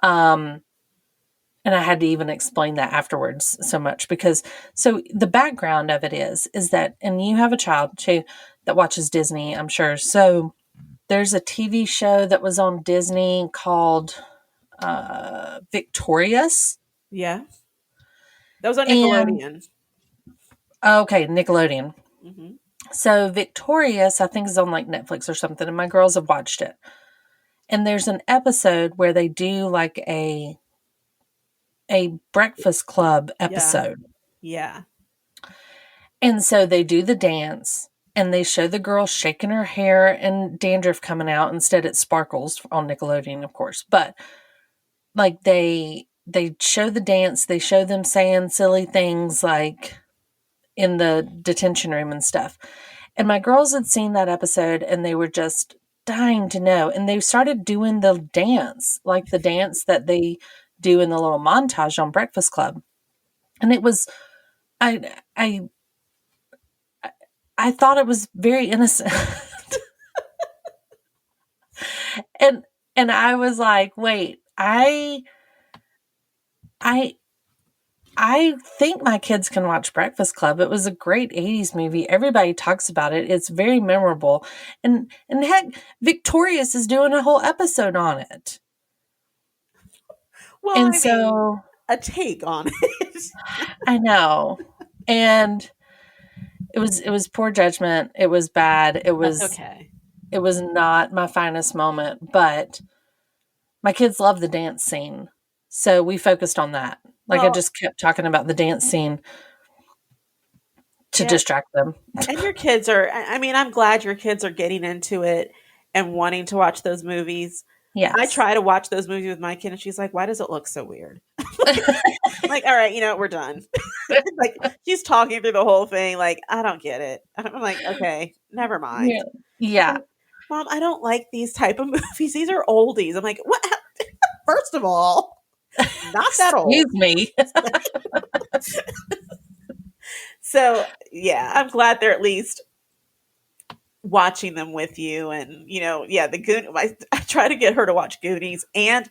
And I had to even explain that afterwards so much because, so the background of it is that, and you have a child too that watches Disney, I'm sure. So there's a TV show that was on Disney called Victorious. Yeah. That was on And, Nickelodeon. okay, Nickelodeon. Mm-hmm. So Victorious, I think, is on like Netflix or something, and my girls have watched it. And there's an episode where they do like a Breakfast Club episode. Yeah. And so they do the dance and they show the girl shaking her hair and dandruff coming out. Instead, it sparkles on Nickelodeon, of course. But like they show the dance, they show them saying silly things like in the detention room and stuff. And my girls had seen that episode and they were just dying to know. And they started doing the dance, like the dance that they do in the little montage on Breakfast Club. And it was, I thought it was very innocent. and I was like, wait, I think my kids can watch Breakfast Club. It was a great 80s movie. Everybody talks about it. It's very memorable. And heck, Victorious is doing a whole episode on it. Well, And I mean, so a take on it. I know. And it was poor judgment. It was bad. It was That's okay. It was not my finest moment, but my kids love the dance scene. So we focused on that. Like I just kept talking about the dance scene to distract them. And your kids are, I mean, I'm glad your kids are getting into it and wanting to watch those movies. Yes. I try to watch those movies with my kid and she's like, why does it look so weird? Like, all right, we're done. Like she's talking through the whole thing. Like, I don't get it. I'm like, okay, never mind. Yeah. Mom, I don't like these type of movies. These are oldies. I'm like, what? First of all, not that old. Excuse me. So yeah, I'm glad they're at least watching them with you. And the I try to get her to watch Goonies, and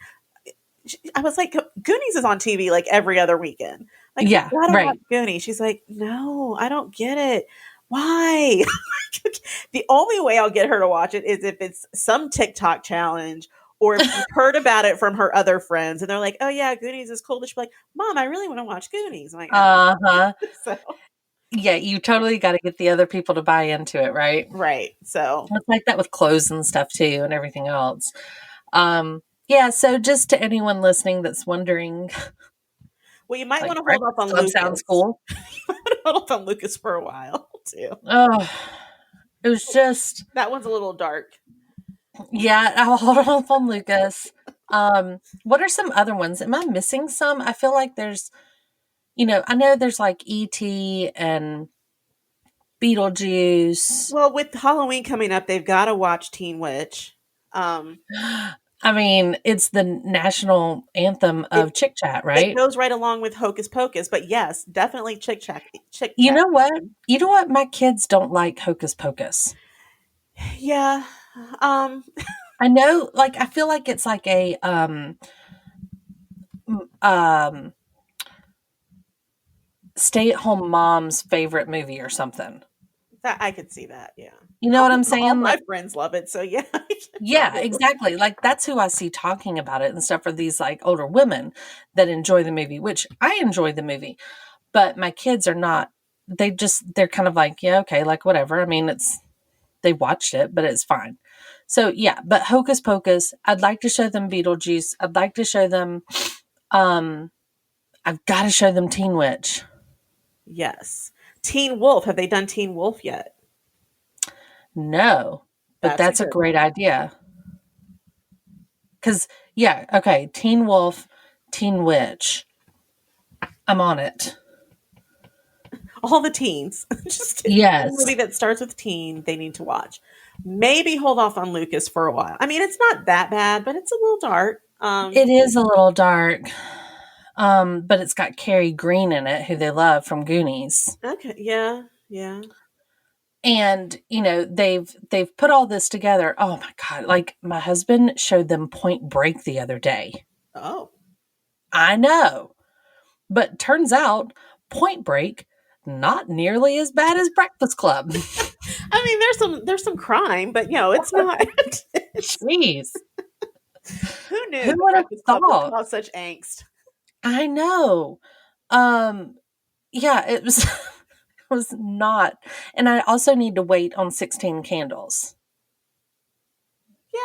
I was like, Goonies is on TV like every other weekend. Like, yeah, you gotta right. watch Goonies. She's like, no, I don't get it. Why? The only way I'll get her to watch it is if it's some TikTok challenge or if she's heard about it from her other friends and they're like, oh yeah, Goonies is cool. She'll be like, Mom, I really want to watch Goonies. I'm like, uh-huh. So. Yeah, you totally got to get the other people to buy into it, right? Right. So it's like that with clothes and stuff too and everything else. Yeah, so just to anyone listening that's wondering. Well, you might want to hold off on Lucas. Lucas. Sounds cool. You might want to hold off on Lucas for a while too. Oh, it was just that one's a little dark. Yeah, I'll hold off on Lucas. What are some other ones? Am I missing some? I feel like there's, I know there's like E.T. and Beetlejuice. Well, with Halloween coming up, they've got to watch Teen Witch. I mean, it's the national anthem of Chick Chat, right? It goes right along with Hocus Pocus, but yes, definitely Chick Chat. You know what? My kids don't like Hocus Pocus. Yeah. I know, like, I feel like it's like a stay-at-home mom's favorite movie or something. I could see that, yeah. You know what I'm saying? All my friends love it, so yeah. Yeah, exactly. Like, that's who I see talking about it and stuff are these, like, older women that enjoy the movie, which I enjoy the movie. But my kids are not. They're kind of like, yeah, okay, like, whatever. I mean, they watched it, but it's fine. So, yeah, but Hocus Pocus, I'd like to show them Beetlejuice. I'd like to show them, I've got to show them Teen Witch. Yes. Teen Wolf. Have they done Teen Wolf yet? No, but that's a great idea. Because, yeah, okay, Teen Wolf, Teen Witch. I'm on it. All the teens. Just yes. A movie that starts with teen they need to watch. Maybe hold off on Lucas for a while. I mean, it's not that bad, but it's a little dark. It is a little dark. But it's got Carrie Green in it, who they love from Goonies. Okay, yeah. And, they've put all this together. Oh my God. Like my husband showed them Point Break the other day. Oh. I know. But turns out Point Break, not nearly as bad as Breakfast Club. I mean, there's some crime, but it's not. Jeez. Who knew Who the would have Breakfast Club would thought? cause such angst? I know. Um, yeah, it was it was not. And I also need to wait on 16 Candles. Yeah,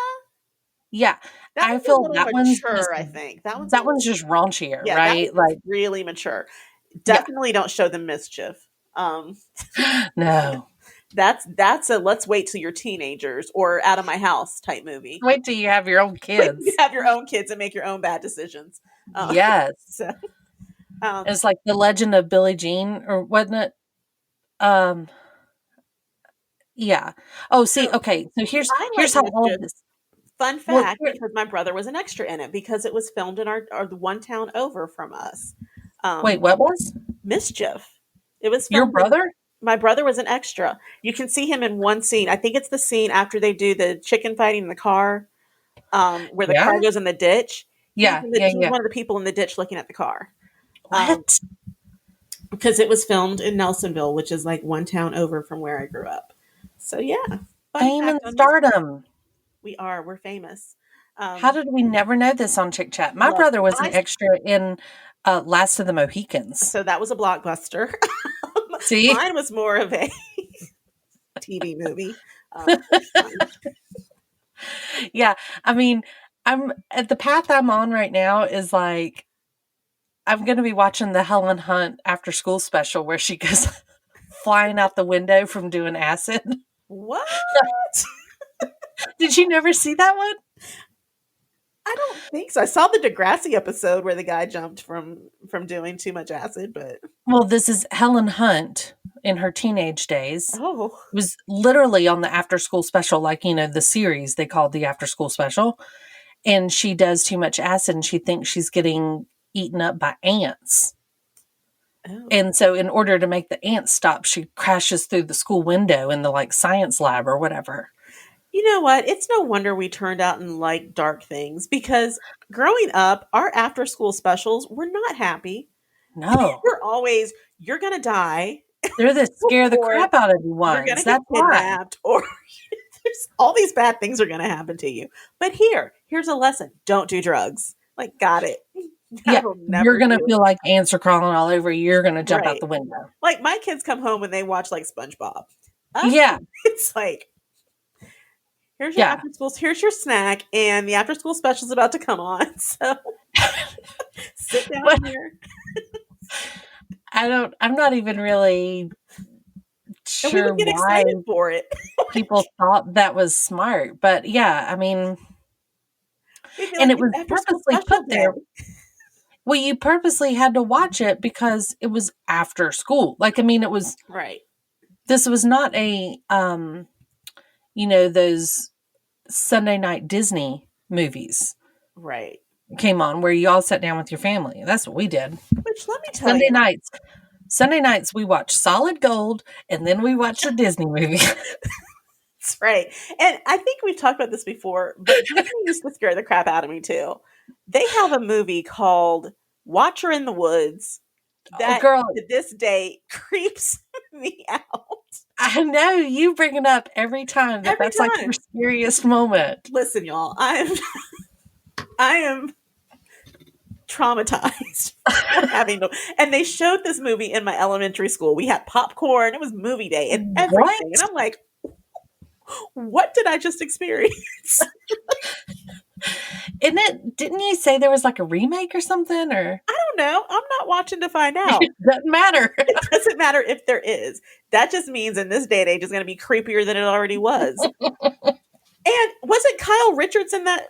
Yeah. that I one's a feel little that one's mature. just I think that one's just raunchier, yeah, that right? one's Like, really mature. yeah. Definitely don't show them mischief. No. That's a let's wait till you're teenagers or out of my house type movie. Wait till you have your own Wait till you kids. have your own kids and make your own bad decisions. Yes. So, um, It's like the Legend of Billie Jean, or wasn't it? Um, yeah. Oh, see, so okay. So here's I like how all of mischief. this. Fun Well, fact, because my brother was an extra in it because it was filmed in our the one town over from us. wait, Um, what was Mischief. It was your filmed in. brother? My brother was an extra. You can see him in one scene. I think it's the scene after they do the chicken fighting in the car, where the Yeah. car goes in the ditch. Yeah. Yeah. He's Yeah. one of the people in the ditch looking at the car. What? Because it was filmed in Nelsonville, which is like one town over from where I grew up. So yeah, fun Fame and fact on this. stardom. We're famous. How did we never know this on Chick Chat? My Look, brother was an extra in Last of the Mohicans. so that was a blockbuster. See? Mine was more of a TV movie. Yeah. I mean, I'm at the path I'm on right now is like I'm going to be watching the Helen Hunt after school special where she goes flying out the window from doing acid. What? Did you never see that one? I don't think so. I saw the Degrassi episode where the guy jumped from doing too much acid, but Well, this is Helen Hunt in her teenage days. oh, It was literally on the after school special, like, the series they called the after school special. And she does too much acid and she thinks she's getting eaten up by ants. oh. And so in order to make the ants stop, she crashes through the school window in the science lab or whatever. You know what? It's no wonder we turned out and liked dark things because growing up, our after school specials were not happy. No. We're always, you're going to die. They're the scare the Or crap out of you You're ones. going to get That's why. kidnapped or there's all these bad things are going to happen to you. But here's a lesson. Don't do drugs. Like, got it. Yeah, will never you're going to do it. feel like ants are crawling all over you. You're going to jump out Right. the window. Like, my kids come home and they watch like SpongeBob. Yeah. It's like, here's your after school, here's your snack, and the after school special is about to come on. So sit down here. I'm not even really And we sure would get why excited for it. people thought that was smart. But yeah, I mean, We'd be and like, it was "It's after school purposely special put there. day." Well, you purposely had to watch it because it was after school. Like, I mean, Right. this was not a, those Sunday night Disney movies Right. came on where you all sat down with your family. That's what we did. Which let me tell you. Sunday nights we watched Solid Gold and then we watched a Disney movie. That's right. And I think we've talked about this before, but Disney used to scare the crap out of me too. They have a movie called Watcher in the Woods that girl, to this day creeps me out. I know you bring it up every time that's like your scariest moment. Listen, y'all, I am traumatized for having to. And they showed this movie in my elementary school. We had popcorn. It was movie day and everything. What? And I'm like, what did I just experience? Didn't you say there was like a remake or something? Or I don't know. I'm not watching to find out. it doesn't matter. It doesn't matter if there is. That just means in this day and age it's going to be creepier than it already was. And wasn't Kyle Richards in that?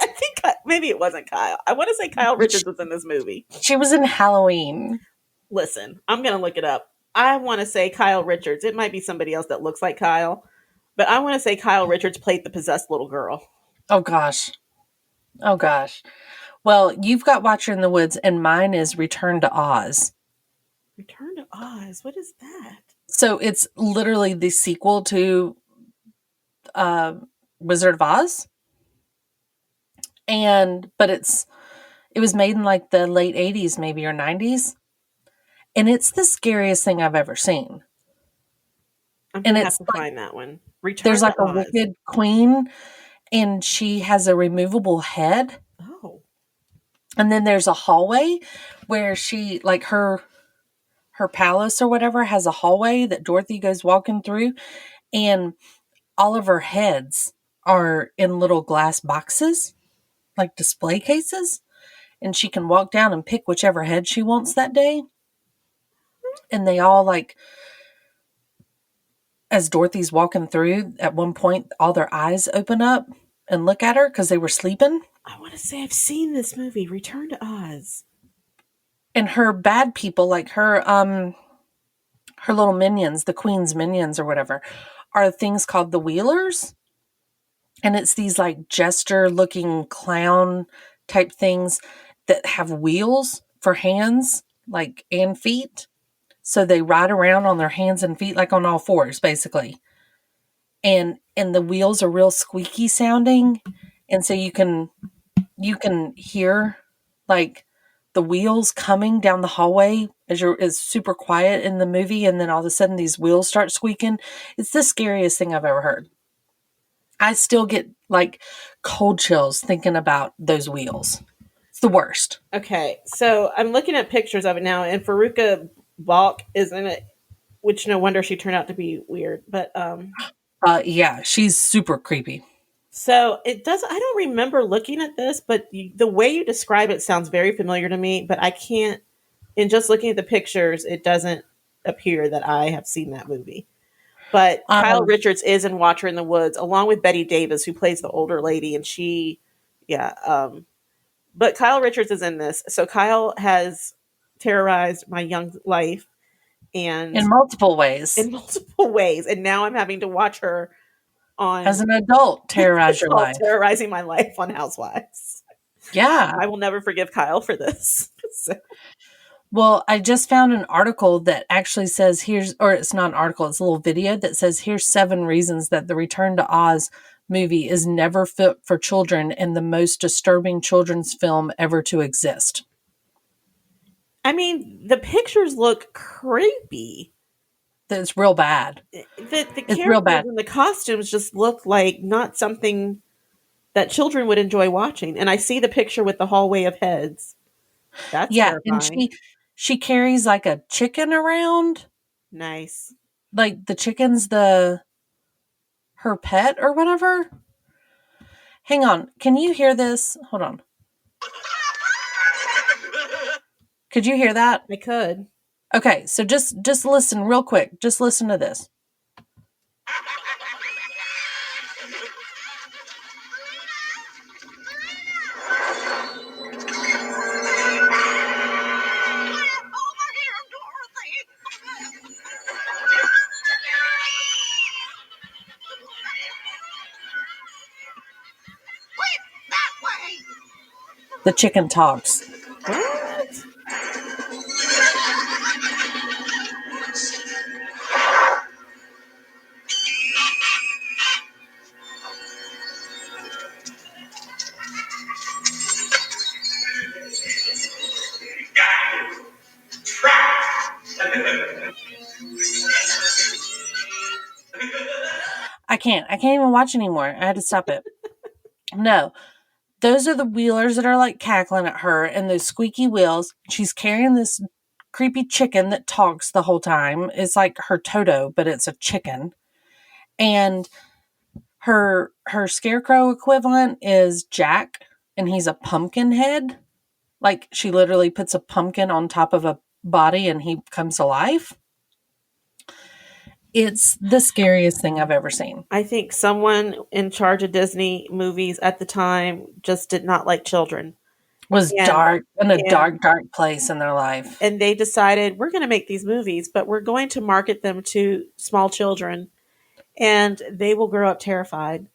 I think maybe it wasn't Kyle. I want to say Kyle Richards was in this movie. She was in Halloween. Listen, I'm going to look it up. I want to say Kyle Richards. It might be somebody else that looks like Kyle. But I want to say Kyle Richards played the possessed little girl. Oh, gosh. Oh, gosh. Well, you've got Watcher in the Woods, and mine is Return to Oz. Return to Oz? What is that? So it's literally the sequel to Wizard of Oz. But it's It was made in like the late 80s, maybe, or 90s. And it's the scariest thing I've ever seen. I'm And gonna have it's to like, find that one. Return there's to like a Oz. wicked queen, and she has a removable head. Oh, And then there's a hallway where she, like her palace or whatever, has a hallway that Dorothy goes walking through, and all of her heads are in little glass boxes, like display cases, and she can walk down and pick whichever head she wants that day. And they all, like, as Dorothy's walking through, at one point all their eyes open up and look at her because they were sleeping. I want to say I've seen this movie, Return to Oz. And her bad people, like her little minions, the queen's minions or whatever, are things called the Wheelers. And it's these like jester looking clown type things that have wheels for hands, like, and feet. So they ride around on their hands and feet, like on all fours, basically. And the wheels are real squeaky sounding. And so you can hear like the wheels coming down the hallway as it's super quiet in the movie, and then all of a sudden these wheels start squeaking. It's the scariest thing I've ever heard. I still get like cold chills thinking about those wheels. It's the worst. Okay, so I'm looking at pictures of it now, and Faruka Balk is in it, which no wonder she turned out to be weird. But Yeah, she's super creepy. so it does. I don't remember looking at this, but the way you describe it sounds very familiar to me. But I can't. In just looking at the pictures, it doesn't appear that I have seen that movie. But Kyle Richards is in Watcher in the Woods, along with Betty Davis, who plays the older lady, and she, yeah. But Kyle Richards is in this, so Kyle has terrorized my young life, and in multiple ways. And now I'm having to watch her on As an adult, terrorize your life. terrorizing my life on Housewives. Yeah. I will never forgive Kyle for this. So. Well, I just found an article that actually says it's not an article, it's a little video that says here's 7 reasons that the Return to Oz movie is never fit for children and the most disturbing children's film ever to exist. I mean, the pictures look creepy. It's real bad. The It's real bad. characters and the costumes just look like not something that children would enjoy watching. And I see the picture with the hallway of heads. That's terrifying. And she carries like a chicken around. Nice. Like the chicken's her pet or whatever. Hang on. Can you hear this? Hold on. Could you hear that? I could. Okay, so just listen real quick. Just listen to this. The chicken talks. What? I can't even watch anymore. I had to stop it. No. Those are the Wheelers that are like cackling at her and those squeaky wheels. She's carrying this creepy chicken that talks the whole time. It's like her Toto, but it's a chicken. And her scarecrow equivalent is Jack, and he's a pumpkin head. Like she literally puts a pumpkin on top of a body and he comes to life. It's the scariest thing I've ever seen. I think someone in charge of Disney movies at the time just did not like children. Was dark, in a dark place in their life. And they decided, we're going to make these movies, but we're going to market them to small children, and they will grow up terrified.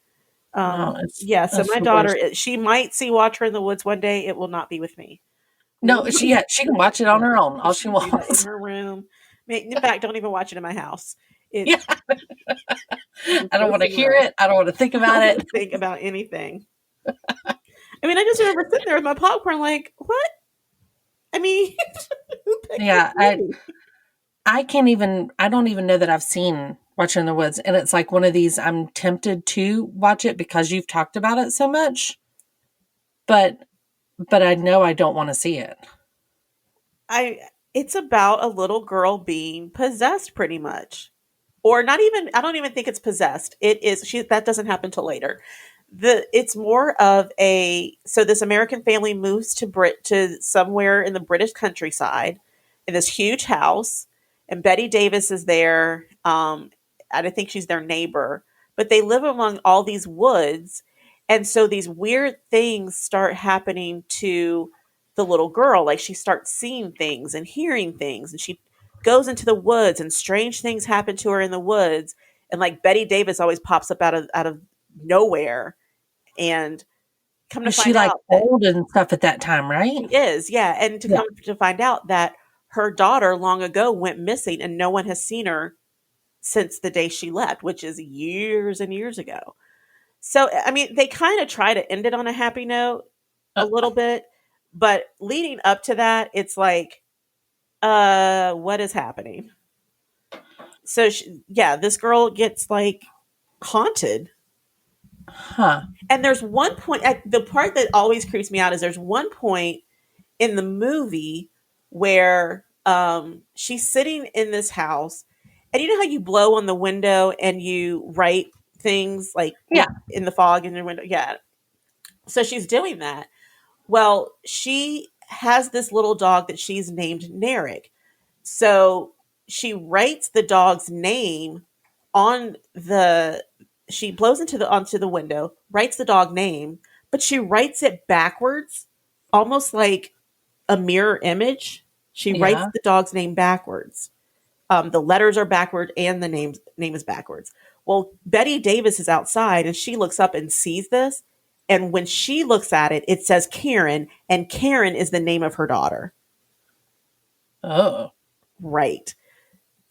So my daughter, she might see Watcher in the Woods one day. It will not be with me. No, she can watch it on her own, all she wants. In her room. In fact, don't even watch it in my house. I don't want to hear it. I don't want to think about it. Think about anything. I mean, I just remember sitting there with my popcorn, like, what? I mean, who picked Yeah, this movie? I can't even, I don't even know that I've seen Watcher in the Woods. And it's like one of these, I'm tempted to watch it because you've talked about it so much. But I know I don't want to see it. It's about a little girl being possessed, pretty much, or not even. I don't even think it's possessed. It is. That doesn't happen till later. It's more of a. So this American family moves to somewhere in the British countryside, in this huge house, and Betty Davis is there. I think she's their neighbor, but they live among all these woods, and so these weird things start happening to the little girl. Like she starts seeing things and hearing things, and she goes into the woods, and strange things happen to her in the woods. And like Betty Davis always pops up out of nowhere, and come to Was she find like out that old and stuff at that time, right? she is, yeah, and to Yeah. come to find out that her daughter long ago went missing, and no one has seen her since the day she left, which is years and years ago. So, I mean, they kind of try to end it on a happy note a little bit, but leading up to that, it's like, what is happening? So, yeah, this girl gets like haunted. Huh. And there's one point, the part that always creeps me out is there's one point in the movie where she's sitting in this house, and you know how you blow on the window and you write things like Yeah. in the fog in your window? Yeah. So she's doing that. Well, she has this little dog that she's named Narek. So she writes the dog's name on the she blows onto the window, writes the dog name, but she writes it backwards, almost like a mirror image. She writes Yeah. the dog's name backwards. The letters are backward and the name is backwards. Well, Betty Davis is outside and she looks up and sees this. And when she looks at it, it says Karen, and Karen is the name of her daughter. Oh. Right.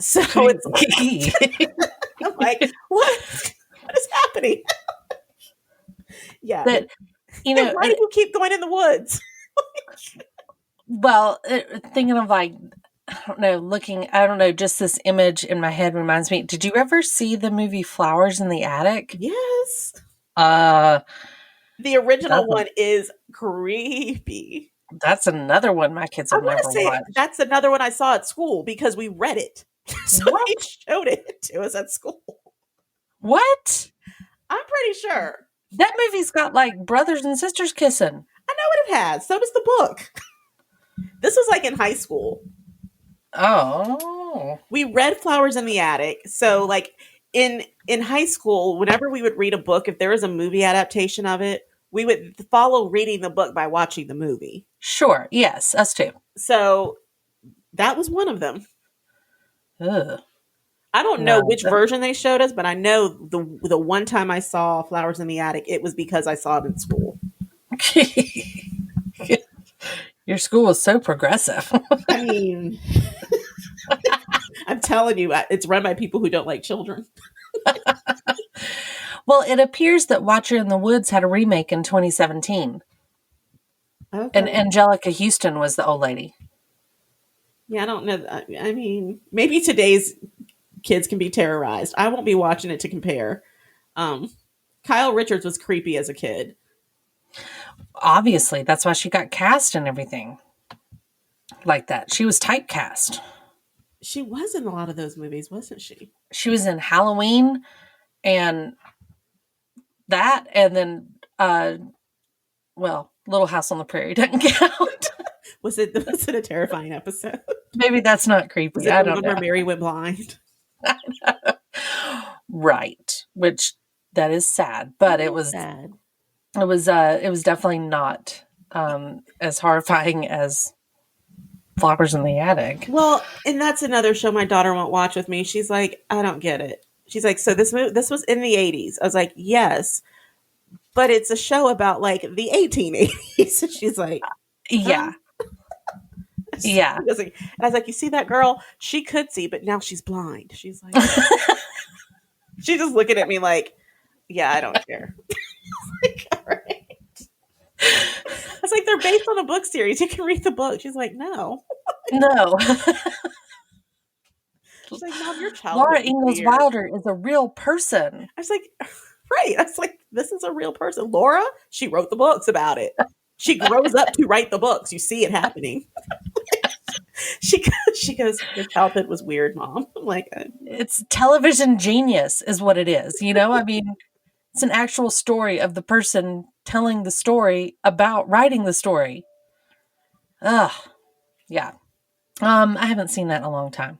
So it's I'm like, what? What is happening? Yeah. That, you know, Why do you keep going in the woods? well, thinking of like, I don't know, just this image in my head reminds me. Did you ever see the movie Flowers in the Attic? Yes. The original one is creepy. That's another one my kids have never watched. That's another one I saw at school because we read it. So they showed it to us at school. What? I'm pretty sure. That movie's got like brothers and sisters kissing. I know what it has. So does the book. This was like in high school. Oh. We read Flowers in the Attic. So like in high school, whenever we would read a book, if there was a movie adaptation of it, we would follow reading the book by watching the movie. Sure. Yes, us too. So that was one of them. Ugh. I don't know which version they showed us, but I know the one time I saw Flowers in the Attic, it was because I saw it in school. Your school is so progressive. I mean, I'm telling you, it's run by people who don't like children. Well, it appears that Watcher in the Woods had a remake in 2017. Okay. And Angelica Houston was the old lady. Yeah, I don't know. I mean, maybe today's kids can be terrorized. I won't be watching it to compare. Kyle Richards was creepy as a kid. Obviously, that's why she got cast and everything like that. She was typecast. She was in a lot of those movies, wasn't she? She was in Halloween and that, and then, Little House on the Prairie doesn't count. Was it a terrifying episode? Maybe that's not creepy. Was it I don't know. Mary went blind. Right, which that is sad, but it was sad. It was definitely not as horrifying as Flowers in the Attic. Well, and that's another show my daughter won't watch with me. She's like, I don't get it. She's like, so this was in the 80s. I was like, yes, but it's a show about like the 1880s. She's like, yeah. Yeah. And I was like, you see that girl? She could see, but now she's blind. She's like, she's just looking at me like, yeah, I don't care. Like, all right. was like, they're based on a book series. You can read the book. She's like, no. No. She's like, Mom, your child. Laura Ingalls Wilder is a real person. I was like, right. I was like, this is a real person. Laura, she wrote the books about it. She grows up to write the books. You see it happening. She goes, your childhood was weird, Mom. I'm like, it's television genius is what it is. You know, I mean, it's an actual story of the person telling the story about writing the story. Ugh. Yeah. I haven't seen that in a long time.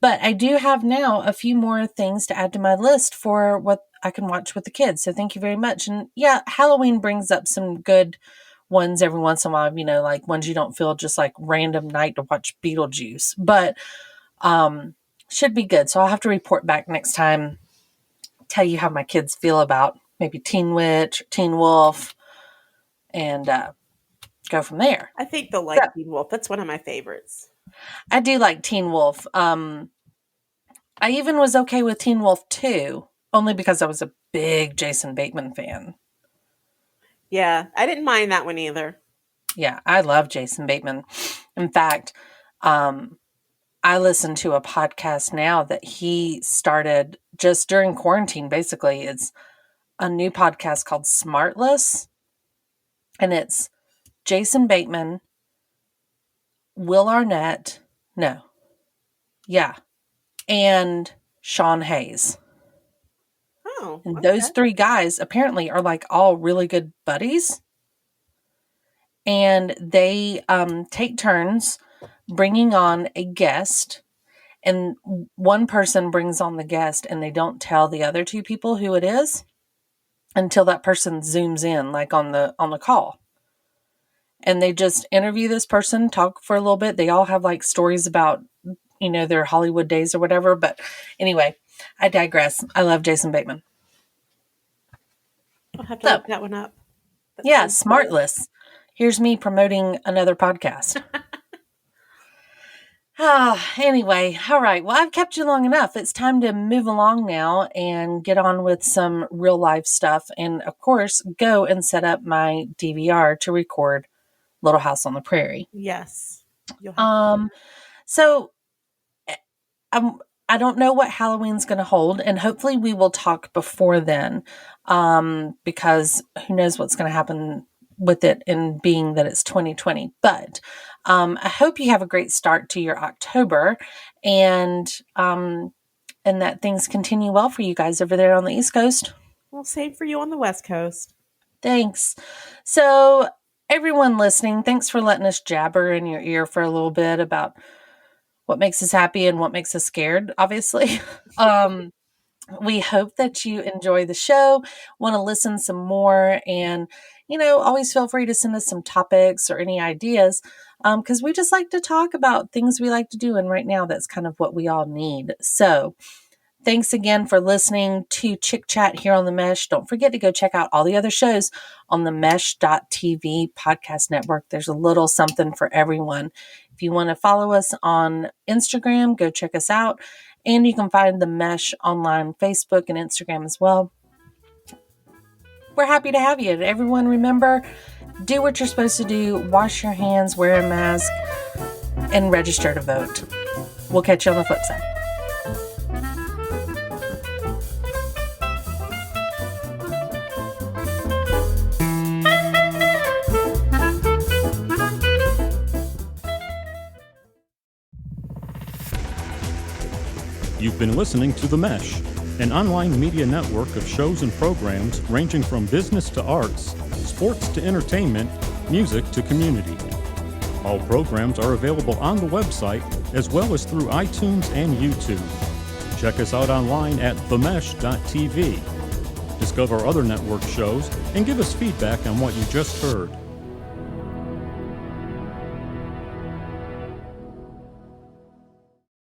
But I do have now a few more things to add to my list for what I can watch with the kids. So thank you very much. And yeah, Halloween brings up some good ones every once in a while, you know, like ones you don't feel just like random night to watch Beetlejuice. But should be good. So I'll have to report back next time, tell you how my kids feel about maybe Teen Witch, or Teen Wolf, and go from there. I think they'll like Teen Wolf. That's one of my favorites. I do like Teen Wolf. I even was okay with Teen Wolf 2, only because I was a big Jason Bateman fan. Yeah, I didn't mind that one either. Yeah, I love Jason Bateman. In fact, I listen to a podcast now that he started just during quarantine, basically. It's a new podcast called Smartless, and it's Jason Bateman, Will Arnett, and Sean Hayes. Oh, and those three guys apparently are like all really good buddies. And they take turns bringing on a guest. And one person brings on the guest and they don't tell the other two people who it is until that person zooms in, like on the call. And they just interview this person, talk for a little bit. They all have like stories about, you know, their Hollywood days or whatever. But anyway, I digress. I love Jason Bateman. I'll have to look that one up. Smartless. Here's me promoting another podcast. Anyway, all right. Well, I've kept you long enough. It's time to move along now and get on with some real life stuff. And of course, go and set up my DVR to record Little House on the Prairie. Yes. So I don't know what Halloween's going to hold, and hopefully we will talk before then, because who knows what's going to happen with it, in being that it's 2020. But I hope you have a great start to your October, and that things continue well for you guys over there on the East Coast. Well, same for you on the West Coast. Thanks. So everyone listening, thanks for letting us jabber in your ear for a little bit about what makes us happy and what makes us scared, obviously. We hope that you enjoy the show, want to listen some more, and, you know, always feel free to send us some topics or any ideas, because we just like to talk about things we like to do. And right now, that's kind of what we all need. So thanks again for listening to Chick Chat here on The Mesh. Don't forget to go check out all the other shows on the Mesh.tv podcast network. There's a little something for everyone. If you want to follow us on Instagram, go check us out. And you can find The Mesh online, Facebook and Instagram as well. We're happy to have you. And everyone, remember, do what you're supposed to do. Wash your hands, wear a mask, and register to vote. We'll catch you on the flip side. You've been listening to The Mesh, an online media network of shows and programs ranging from business to arts, sports to entertainment, music to community. All programs are available on the website as well as through iTunes and YouTube. Check us out online at themesh.tv. Discover other network shows and give us feedback on what you just heard.